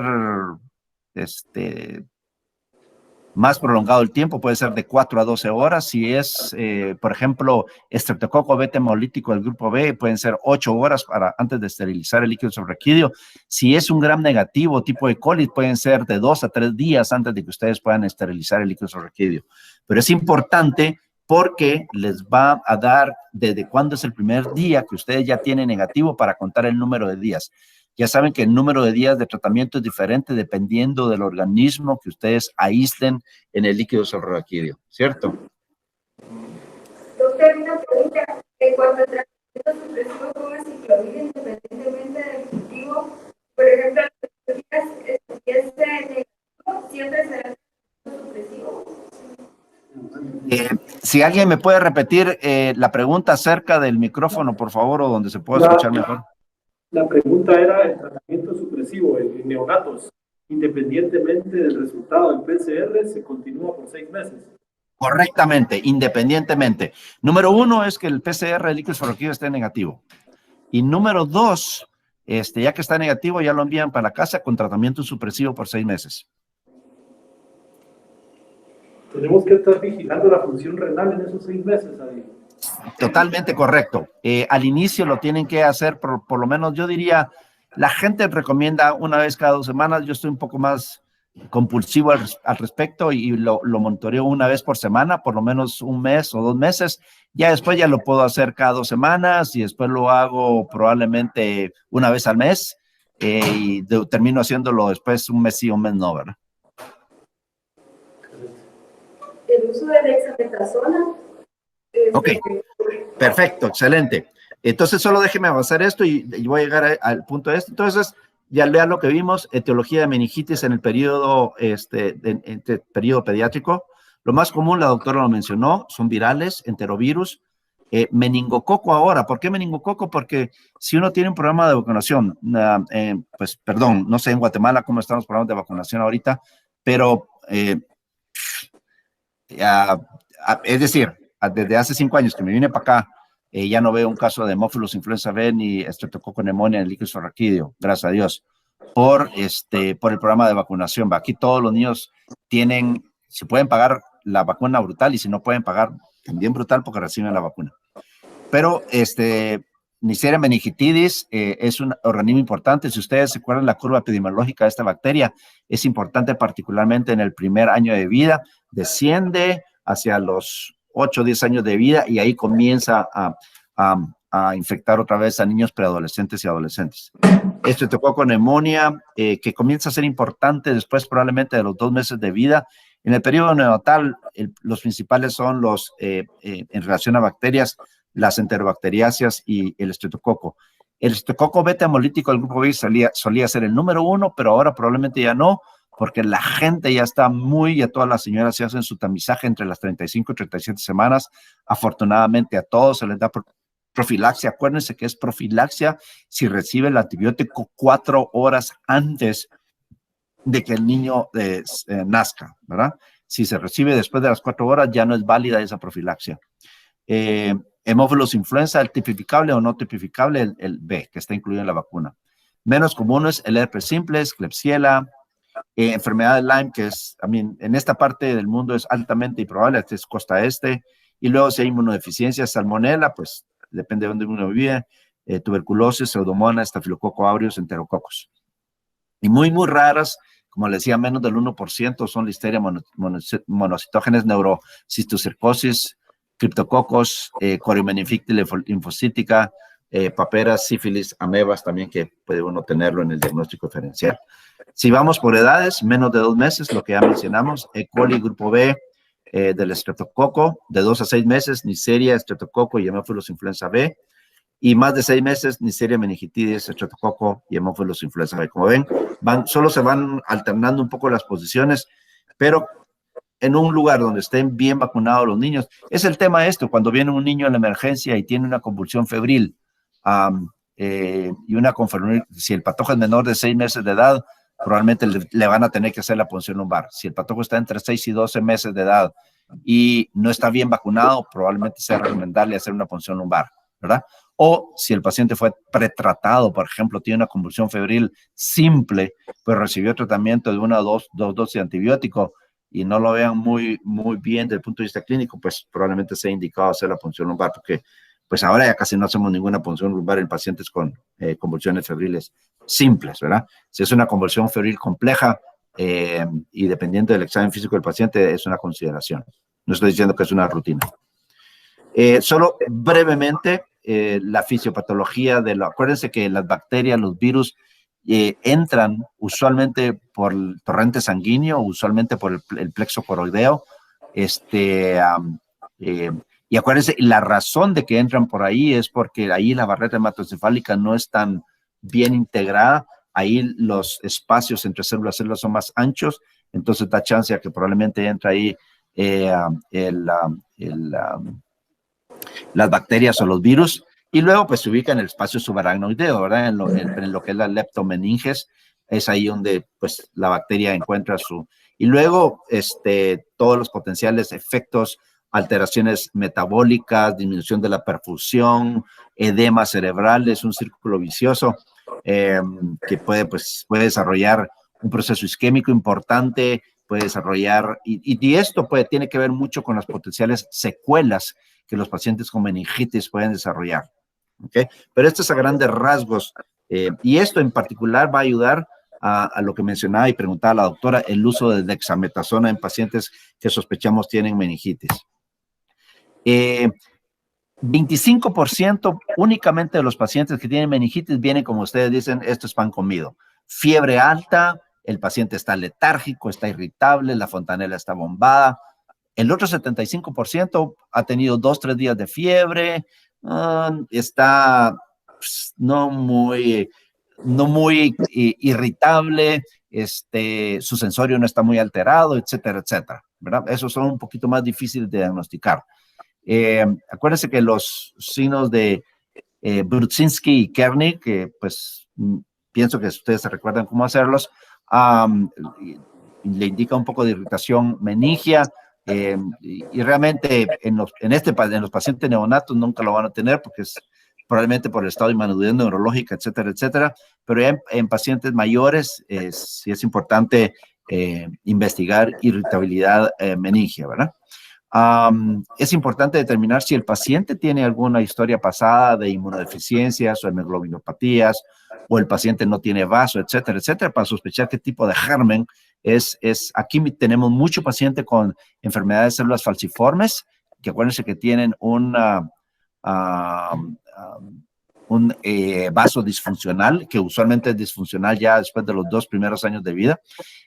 más prolongado el tiempo, puede ser de 4 a 12 horas. Si es, por ejemplo, estreptococo beta hemolítico del grupo B, pueden ser 8 horas antes de esterilizar el líquido raquídeo. Si es un gram negativo tipo E. coli, pueden ser de 2 a 3 días antes de que ustedes puedan esterilizar el líquido raquídeo. Pero es importante porque les va a dar desde cuándo es el primer día que ustedes ya tienen negativo para contar el número de días. Ya saben que el número de días de tratamiento es diferente dependiendo del organismo que ustedes aíslen en el líquido raquídeo, ¿cierto? Doctor, una pregunta. En cuanto al tratamiento supresivo con aciclovir, independientemente del cultivo, por ejemplo, si es negativo, siempre será supresivo. Si alguien me puede repetir la pregunta cerca del micrófono, por favor, o donde se pueda escuchar mejor. La pregunta era el tratamiento supresivo en neonatos. Independientemente del resultado del PCR, se continúa por 6 meses. Correctamente, independientemente. Número 1 es que el PCR del líquido raquídeo esté negativo. Y número 2, ya que está negativo, ya lo envían para la casa con tratamiento supresivo por 6 meses. Tenemos que estar vigilando la función renal en esos 6 meses, ahí. Totalmente correcto. Al inicio lo tienen que hacer, por lo menos yo diría, la gente recomienda una vez cada 2 semanas. Yo estoy un poco más compulsivo al respecto y lo monitoreo una vez por semana, por lo menos 1 mes o 2 meses. Ya después ya lo puedo hacer cada 2 semanas y después lo hago probablemente una vez al mes y termino haciéndolo después 1 mes sí, 1 mes no, ¿verdad? El uso de dexametasona. Ok, perfecto, excelente. Entonces, solo déjeme avanzar esto y voy a llegar al punto de esto. Entonces, ya lea lo que vimos, etiología de meningitis en el periodo, periodo pediátrico. Lo más común, la doctora lo mencionó, son virales, enterovirus, meningococo ahora. ¿Por qué meningococo? Porque si uno tiene un programa de vacunación, pues, perdón, no sé en Guatemala cómo están los programas de vacunación ahorita, pero, es decir, desde hace 5 años que me vine para acá, ya no veo un caso de Haemophilus influenza B ni Streptococcus pneumoniae en el líquido raquídeo, gracias a Dios, por el programa de vacunación. Aquí todos los niños tienen, si pueden pagar la vacuna brutal y si no pueden pagar, también brutal porque reciben la vacuna. Pero Neisseria meningitidis es un organismo importante. Si ustedes se acuerdan la curva epidemiológica de esta bacteria, es importante particularmente en el primer año de vida, desciende hacia los 8 o 10 años de vida y ahí comienza a infectar otra vez a niños preadolescentes y adolescentes. Streptococcus pneumoniae, que comienza a ser importante después probablemente de los 2 meses de vida. En el periodo neonatal, los principales son los, en relación a bacterias, las enterobacteriáceas y el estreptococo. El estreptococo beta hemolítico del grupo B solía ser el número 1, pero ahora probablemente ya no, porque la gente ya está y a todas las señoras se hacen su tamizaje entre las 35 y 37 semanas. Afortunadamente a todos se les da profilaxia. Acuérdense que es profilaxia si recibe el antibiótico 4 horas antes de que el niño nazca, ¿verdad? Si se recibe después de las 4 horas, ya no es válida esa profilaxia. Haemophilus influenza, el tipificable o no tipificable, el B, que está incluido en la vacuna. Menos comunes, el herpes simplex, Klebsiella, enfermedad de Lyme, que es, en esta parte del mundo es altamente improbable, este es costa este, y luego si hay inmunodeficiencia, salmonela, pues depende de dónde uno vive, tuberculosis, pseudomonas, estafilococo aureus, enterococos. Y muy raras, como les decía, menos del 1% son listeria monocitógenes, neurocistocercosis, criptococos, coriomeningitis linfocítica, paperas, sífilis, amebas también, que puede uno tenerlo en el diagnóstico diferencial. Si vamos por edades, menos de 2 meses, lo que ya mencionamos, E. coli, grupo B, del estreptococo, de 2 a 6 meses, Neisseria, estreptococo y Haemophilus influenza B, y más de 6 meses, Neisseria meningitidis, estreptococo y Haemophilus influenza B. Como ven, solo se van alternando un poco las posiciones, pero en un lugar donde estén bien vacunados los niños. Es el tema esto, cuando viene un niño en la emergencia y tiene una convulsión febril, y una conferencia, si el patojo es menor de 6 meses de edad, probablemente le van a tener que hacer la punción lumbar. Si el patojo está entre 6 y 12 meses de edad y no está bien vacunado, probablemente sea recomendable hacer una punción lumbar, ¿verdad? O si el paciente fue pretratado, por ejemplo, tiene una convulsión febril simple, pues recibió tratamiento de 1 o 2 dosis de antibiótico y no lo vean muy bien desde el punto de vista clínico, pues probablemente sea indicado hacer la punción lumbar, porque pues ahora ya casi no hacemos ninguna punción lumbar en pacientes con convulsiones febriles simples, ¿verdad? Si es una convulsión febril compleja y dependiente del examen físico del paciente, es una consideración. No estoy diciendo que es una rutina. Solo brevemente, la fisiopatología acuérdense que las bacterias, los virus, entran usualmente por el torrente sanguíneo, usualmente por el plexo coroideo, y acuérdense, la razón de que entran por ahí es porque ahí la barrera hematoencefálica no es tan bien integrada, ahí los espacios entre células y células son más anchos, entonces da chance a que probablemente entre ahí las bacterias o los virus, y luego pues se ubica en el espacio subaracnoideo, ¿verdad? En lo que es la leptomeninges, es ahí donde pues la bacteria encuentra y luego todos los potenciales efectos, alteraciones metabólicas, disminución de la perfusión, edema cerebral, es un círculo vicioso. que puede desarrollar un proceso isquémico importante, puede desarrollar, y esto tiene que ver mucho con las potenciales secuelas que los pacientes con meningitis pueden desarrollar. ¿Okay? Pero esto es a grandes rasgos, y esto en particular va a ayudar a lo que mencionaba y preguntaba la doctora, el uso de dexametasona en pacientes que sospechamos tienen meningitis. 25% únicamente de los pacientes que tienen meningitis vienen, como ustedes dicen, esto es pan comido. Fiebre alta, el paciente está letárgico, está irritable, la fontanela está bombada. El otro 75% ha tenido 2-3 días de fiebre, está no muy irritable, su sensorio no está muy alterado, etcétera, etcétera, ¿verdad? Esos son un poquito más difíciles de diagnosticar. Acuérdense que los signos de Brudzinski y Kernig, que pues pienso que ustedes se recuerdan cómo hacerlos, le indica un poco de irritación meningia, y realmente en los pacientes neonatos nunca lo van a tener porque es probablemente por el estado de inmadurez neurológica, etcétera, etcétera, pero ya en pacientes mayores sí es importante investigar irritabilidad meningia, ¿verdad? Es importante determinar si el paciente tiene alguna historia pasada de inmunodeficiencias o hemoglobinopatías, o el paciente no tiene vaso, etcétera, etcétera, para sospechar qué tipo de germen es. Aquí tenemos mucho paciente con enfermedades de células falciformes, que acuérdense que tienen un vaso disfuncional, que usualmente es disfuncional ya después de los 2 primeros años de vida.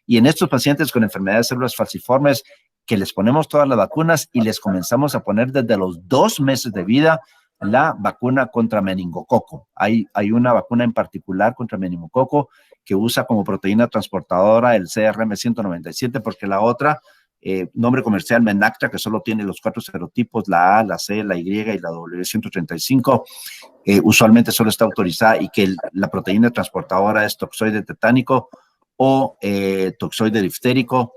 Y en estos pacientes con enfermedades de células falciformes, que les ponemos todas las vacunas y les comenzamos a poner desde los 2 meses de vida la vacuna contra meningococo. Hay una vacuna en particular contra meningococo que usa como proteína transportadora el CRM197, porque la otra, nombre comercial Menactra, que solo tiene los 4 serotipos, la A, la C, la Y y la W135, usualmente solo está autorizada, y que la proteína transportadora es toxoide tetánico o toxoide diftérico,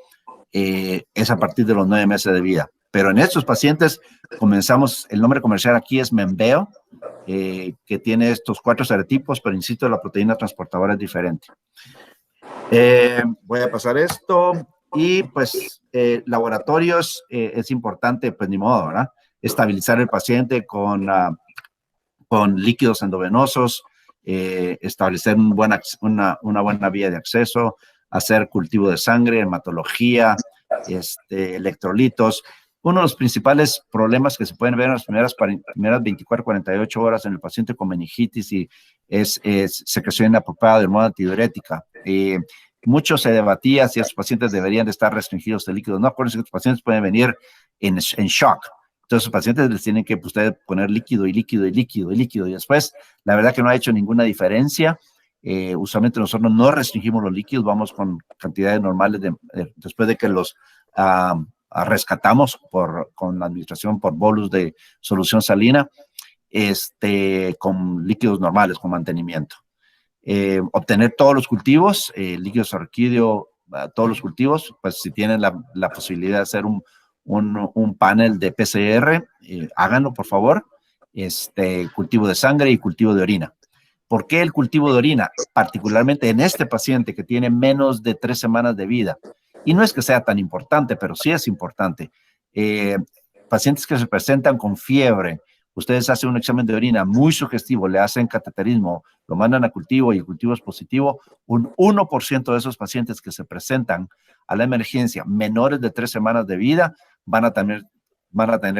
es a partir de los 9 meses de vida. Pero en estos pacientes comenzamos, el nombre comercial aquí es Membeo, que tiene estos 4 serotipos, pero insisto, la proteína transportadora es diferente. Voy a pasar esto, y pues laboratorios, es importante, pues ni modo, ¿verdad? Estabilizar el paciente con líquidos endovenosos, establecer una buena vía de acceso, hacer cultivo de sangre, hematología, electrolitos. Uno de los principales problemas que se pueden ver en las primeras 24-48 horas en el paciente con meningitis es secreción inapropiada de hormona antidiurética. Mucho se debatía si esos pacientes deberían de estar restringidos de líquidos. No, acuérdense que los pacientes pueden venir en shock. Entonces, los pacientes les tienen que ustedes poner líquido y líquido y líquido y líquido. Y después, la verdad que no ha hecho ninguna diferencia. Usualmente nosotros no restringimos los líquidos, vamos con cantidades normales después de que los rescatamos con la administración por bolus de solución salina, con líquidos normales, con mantenimiento. Obtener todos los cultivos, líquidos orquídeo, todos los cultivos, pues si tienen la posibilidad de hacer un panel de PCR, háganlo por favor, cultivo de sangre y cultivo de orina. ¿Por qué el cultivo de orina? Particularmente en este paciente que tiene menos de 3 semanas de vida. Y no es que sea tan importante, pero sí es importante. Pacientes que se presentan con fiebre, ustedes hacen un examen de orina muy sugestivo, le hacen cateterismo, lo mandan a cultivo y el cultivo es positivo, un 1% de esos pacientes que se presentan a la emergencia menores de 3 semanas de vida van a tener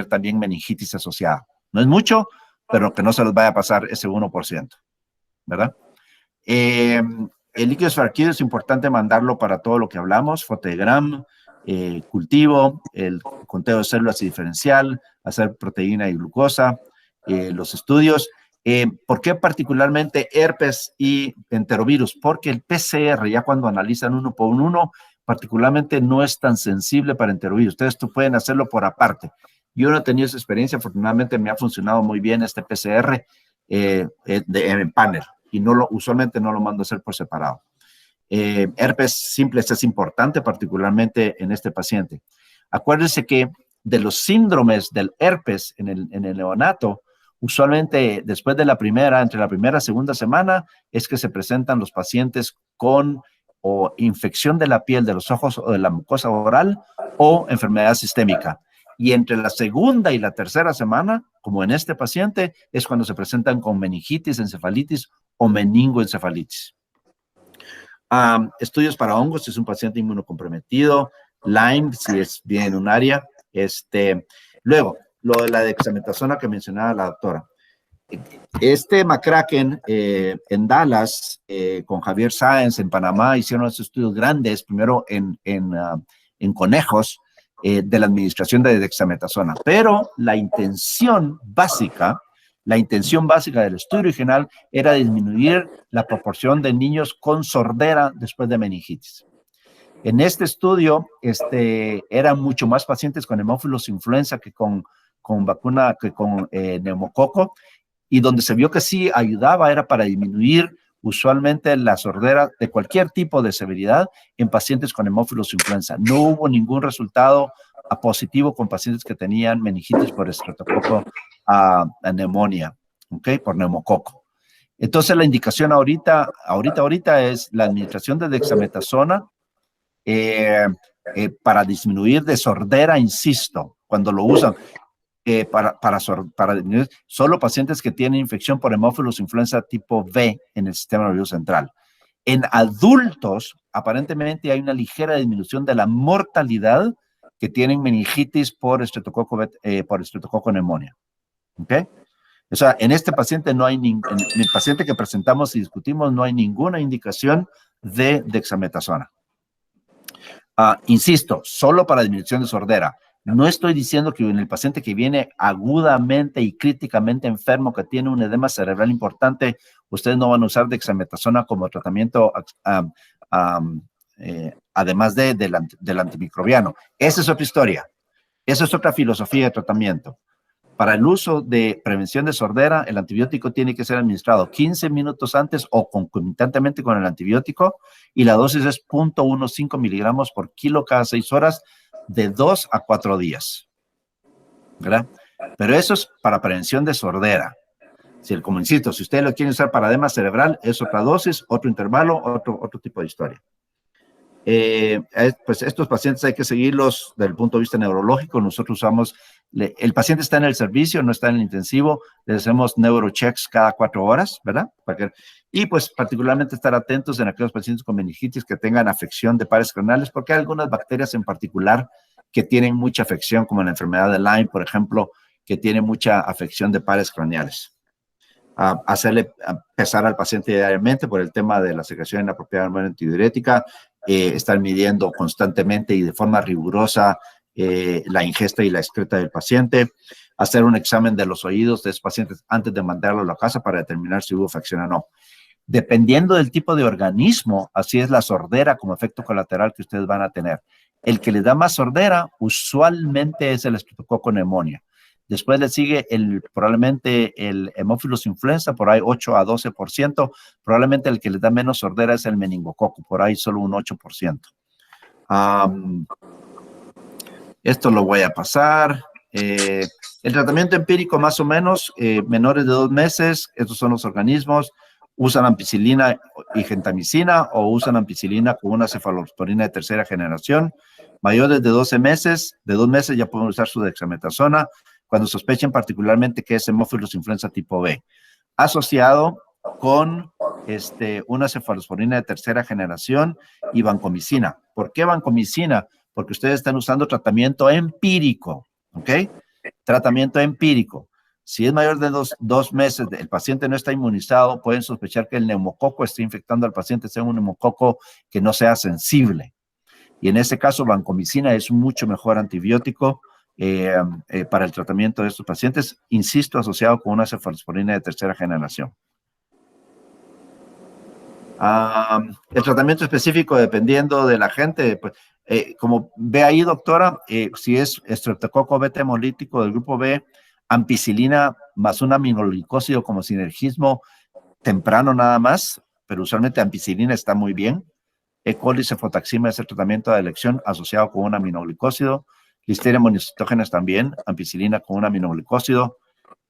también meningitis asociada. No es mucho, pero que no se les vaya a pasar ese 1%. ¿Verdad? El líquido esfarquido es importante mandarlo para todo lo que hablamos, fotogram, cultivo, el conteo de células y diferencial, hacer proteína y glucosa, los estudios. ¿Por qué particularmente herpes y enterovirus? Porque el PCR, ya cuando analizan uno por uno, particularmente no es tan sensible para enterovirus. Ustedes pueden hacerlo por aparte. Yo no he tenido esa experiencia, afortunadamente me ha funcionado muy bien este PCR en panel. Y usualmente no lo mando a hacer por separado. Herpes simples es importante, particularmente en este paciente. Acuérdense que de los síndromes del herpes en el neonato, Usualmente después de entre la primera y segunda semana, es que se presentan los pacientes con o infección de la piel, de los ojos o de la mucosa oral o enfermedad sistémica. Y entre la segunda y la tercera semana, como en este paciente, es cuando se presentan con meningitis, encefalitis o meningoencefalitis. Estudios para hongos, si es un paciente inmunocomprometido, Lyme, si es bien en un área. Luego, lo de la dexametasona que mencionaba la doctora. McCracken en Dallas, con Javier Sáenz en Panamá, hicieron esos estudios grandes, primero en conejos, de la administración de dexametasona. Pero la intención básica del estudio original era disminuir la proporción de niños con sordera después de meningitis. En este estudio, eran mucho más pacientes con hemófilos influenza que con vacuna, que con neumococo, y donde se vio que sí ayudaba era para disminuir usualmente la sordera de cualquier tipo de severidad en pacientes con hemófilos influenza. No hubo ningún resultado positivo con pacientes que tenían meningitis por estreptococo a neumonía, ¿ok? Por neumococo. Entonces la indicación ahorita es la administración de dexametasona para disminuir de sordera, insisto, cuando lo usan. Para disminuir solo pacientes que tienen infección por hemófilos influenza tipo B en el sistema nervioso central. En adultos, aparentemente hay una ligera disminución de la mortalidad que tienen meningitis por estreptococo neumonía. ¿Ok? O sea, en este paciente en el paciente que presentamos y discutimos no hay ninguna indicación de dexametasona. Insisto, solo para disminución de sordera. No estoy diciendo que en el paciente que viene agudamente y críticamente enfermo, que tiene un edema cerebral importante, ustedes no van a usar dexametasona como tratamiento, además del antimicrobiano. Esa es otra historia. Esa es otra filosofía de tratamiento. Para el uso de prevención de sordera, el antibiótico tiene que ser administrado 15 minutos antes o concomitantemente con el antibiótico, y la dosis es 0.15 miligramos por kilo cada 6 horas, de 2 a 4 días. ¿Verdad? Pero eso es para prevención de sordera. Como insisto, si usted lo quiere usar para edema cerebral, es otra dosis, otro intervalo, otro tipo de historia. Pues estos pacientes hay que seguirlos desde el punto de vista neurológico. Nosotros usamos, el paciente está en el servicio, no está en el intensivo, le hacemos neurochecks cada 4 horas, ¿verdad? Y pues particularmente estar atentos en aquellos pacientes con meningitis que tengan afección de pares craneales, porque hay algunas bacterias en particular que tienen mucha afección, como la enfermedad de Lyme, por ejemplo, que tiene mucha afección de pares craneales. Hacerle pesar al paciente diariamente por el tema de la secreción inapropiada de hormona antidiurética, estar midiendo constantemente y de forma rigurosa la ingesta y la excreta del paciente, hacer un examen de los oídos de esos pacientes antes de mandarlo a la casa para determinar si hubo afección o no. Dependiendo del tipo de organismo, así es la sordera como efecto colateral que ustedes van a tener. El que les da más sordera usualmente es el estreptococo neumonía. Después le sigue probablemente el hemófilos influenza, por ahí 8 a 12%. Probablemente el que les da menos sordera es el meningococo, por ahí solo un 8%. Esto lo voy a pasar. El tratamiento empírico más o menos, menores de 2 meses, estos son los organismos, usan ampicilina y gentamicina o usan ampicilina con una cefalosporina de tercera generación. Mayores de 12 meses, de 2 meses ya pueden usar su dexametasona cuando sospechen particularmente que es hemófilos influenza tipo B, asociado con una cefalosporina de tercera generación y vancomicina. ¿Por qué vancomicina? Porque ustedes están usando tratamiento empírico, ¿ok? Tratamiento empírico. Si es mayor de 2 meses, el paciente no está inmunizado, pueden sospechar que el neumococo esté infectando al paciente, sea un neumococo que no sea sensible. Y en ese caso, vancomicina es mucho mejor antibiótico para el tratamiento de estos pacientes, insisto, asociado con una cefalosporina de tercera generación. El tratamiento específico, dependiendo de la gente, pues, como ve ahí, doctora, si es estreptococo beta hemolítico del grupo B, ampicilina más un aminoglicósido como sinergismo temprano nada más, pero usualmente ampicilina está muy bien. E. coli cefotaxima es el tratamiento de elección asociado con un aminoglicósido. Listeria monocitógenes también, ampicilina con un aminoglicósido.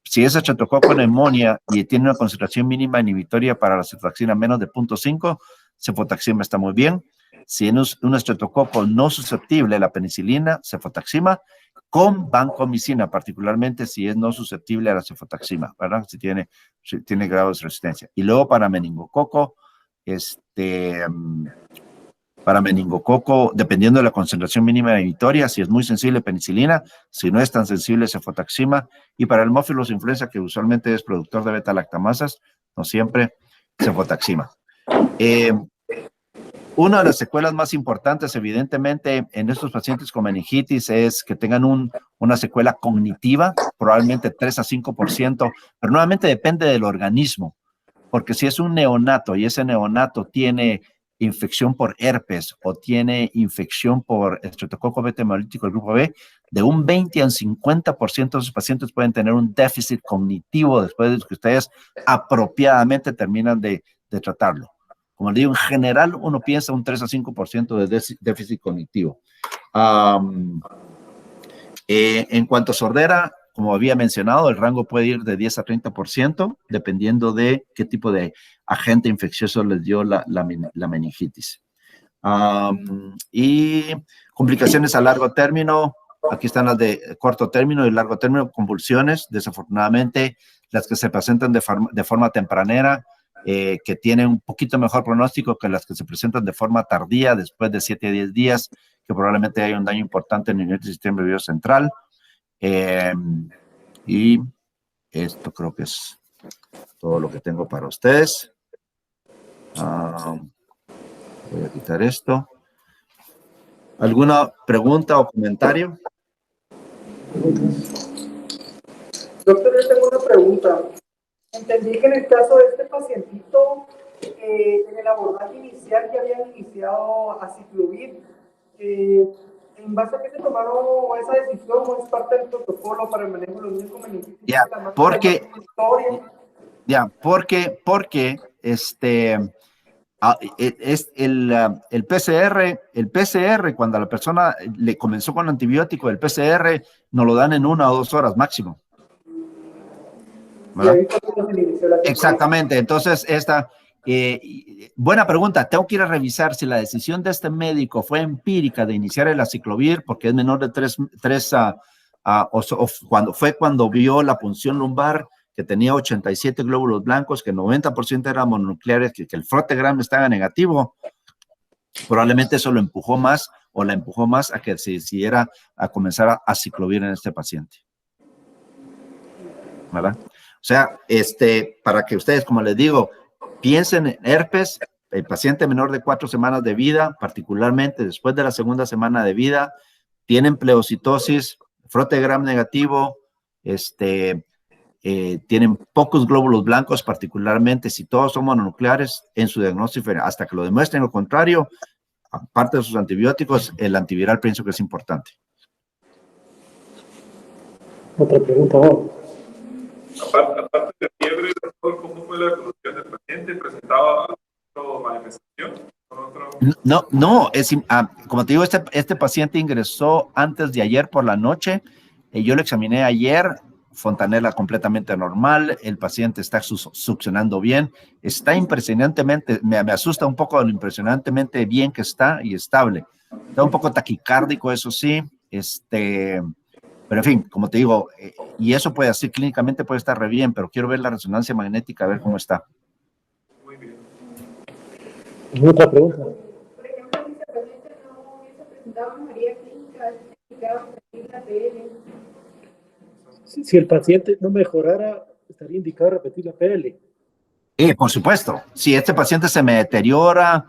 Si es estreptococo neumonía y tiene una concentración mínima inhibitoria para la cefotaxima menos de 0.5, cefotaxima está muy bien. Si es un estreptococo no susceptible a la penicilina, cefotaxima, con vancomicina, particularmente si es no susceptible a la cefotaxima, ¿verdad? Si tiene grados de resistencia. Y luego para meningococo, para meningococo, dependiendo de la concentración mínima inhibitoria, si es muy sensible penicilina, si no es tan sensible cefotaxima, y para el Haemophilus influenza, que usualmente es productor de beta-lactamasas, no siempre, cefotaxima. Una de las secuelas más importantes, evidentemente, en estos pacientes con meningitis es que tengan una secuela cognitiva, probablemente 3 a 5%, pero nuevamente depende del organismo, porque si es un neonato y ese neonato tiene infección por herpes o tiene infección por estreptococo beta hemolítico del grupo B, de un 20 a un 50% de esos pacientes pueden tener un déficit cognitivo después de que ustedes apropiadamente terminan de tratarlo. Como le digo, en general uno piensa un 3 a 5% de déficit cognitivo. En cuanto a sordera, como había mencionado, el rango puede ir de 10 a 30%, dependiendo de qué tipo de agente infeccioso les dio la meningitis. Y complicaciones a largo término, aquí están las de corto término y largo término, convulsiones, desafortunadamente, las que se presentan de forma tempranera, que tienen un poquito mejor pronóstico que las que se presentan de forma tardía, después de 7 a 10 días, que probablemente hay un daño importante en el nivel del sistema nervioso central. Y esto creo que es todo lo que tengo para ustedes. Voy a quitar esto. ¿Alguna pregunta o comentario? Doctor, yo tengo una pregunta. Entendí que en el caso de este pacientito, en el abordaje inicial ya habían iniciado aciclovir. ¿En base a qué se tomaron esa decisión o es parte del protocolo para el manejo de los niños con meningitis? Porque el PCR, cuando a la persona le comenzó con antibiótico, el PCR nos lo dan en 1 o 2 horas máximo. ¿Verdad? Exactamente, entonces buena pregunta, tengo que ir a revisar si la decisión de este médico fue empírica de iniciar el aciclovir, porque es menor de 3 cuando vio la punción lumbar, que tenía 87 glóbulos blancos, que 90% eran mononucleares, que el frotegram estaba negativo. Probablemente eso lo empujó más o la empujó más a que se decidiera a comenzar a aciclovir en este paciente. ¿Verdad? O sea, para que ustedes, como les digo, piensen en herpes, el paciente menor de 4 semanas de vida, particularmente después de la segunda semana de vida, tienen pleocitosis, frotegram negativo, tienen pocos glóbulos blancos, particularmente si todos son mononucleares en su diagnóstico, hasta que lo demuestren lo contrario, aparte de sus antibióticos, el antiviral pienso que es importante. Otra pregunta, ¿no? Aparte de fiebre, doctor, ¿cómo fue la evolución del paciente? ¿Presentaba alguna manifestación? No, como te digo, este paciente ingresó antes de ayer por la noche, yo lo examiné ayer, fontanela completamente normal, el paciente está succionando bien, está impresionantemente, me asusta un poco lo impresionantemente bien que está y estable. Está un poco taquicárdico, eso sí, pero en fin, como te digo, y eso puede así clínicamente puede estar re bien, pero quiero ver la resonancia magnética, a ver cómo está. Muy bien. Otra pregunta. Por ejemplo, si ese paciente no hubiese presentado mejoría clínica, indicaba repetir la PL. Si el paciente no mejorara, estaría indicado repetir la PL. Por supuesto, si este paciente se me deteriora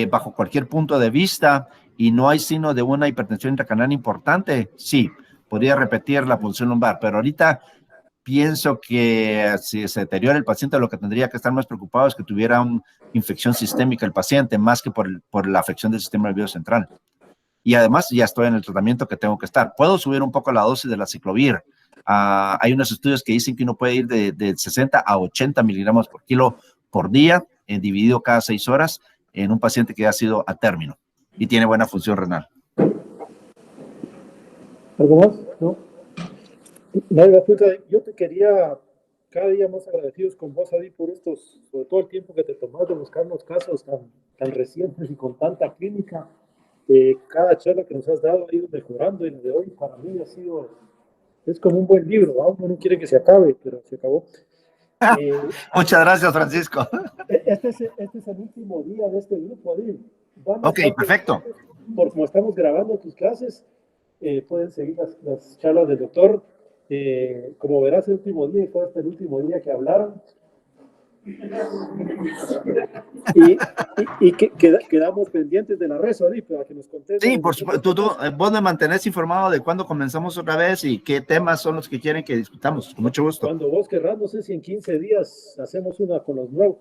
bajo cualquier punto de vista y no hay signo de una hipertensión intracraniana importante, sí, podría repetir la punción lumbar, pero ahorita pienso que si se deteriora el paciente, lo que tendría que estar más preocupado es que tuviera una infección sistémica el paciente, más que por la afección del sistema nervioso central. Y además ya estoy en el tratamiento que tengo que estar. Puedo subir un poco la dosis de la aciclovir. Hay unos estudios que dicen que uno puede ir de 60 a 80 miligramos por kilo por día, dividido cada 6 horas, en un paciente que ha sido a término y tiene buena función renal. ¿Algo más? ¿No? No, yo te quería cada día más agradecidos con vos, Adi, por estos, sobre todo el tiempo que te tomas de buscar los casos tan recientes y con tanta clínica. Cada charla que nos has dado ha ido mejorando y la de hoy para mí ha sido, es como un buen libro, ¿va? Uno no quiere que se acabe, pero se acabó. Muchas gracias, Francisco. Este es el último día de este grupo, Adi. Ok, perfecto. Por como estamos grabando tus clases, pueden seguir las charlas del doctor. Como verás, el último día, y fue hasta el último día que hablaron. Y quedamos pendientes de la red, Adi, para que nos contestes. Sí, por supuesto. Vos me mantenés informado de cuándo comenzamos otra vez y qué temas son los que quieren que discutamos. Con mucho gusto. Cuando vos querrás, no sé si en 15 días hacemos una con los nuevos.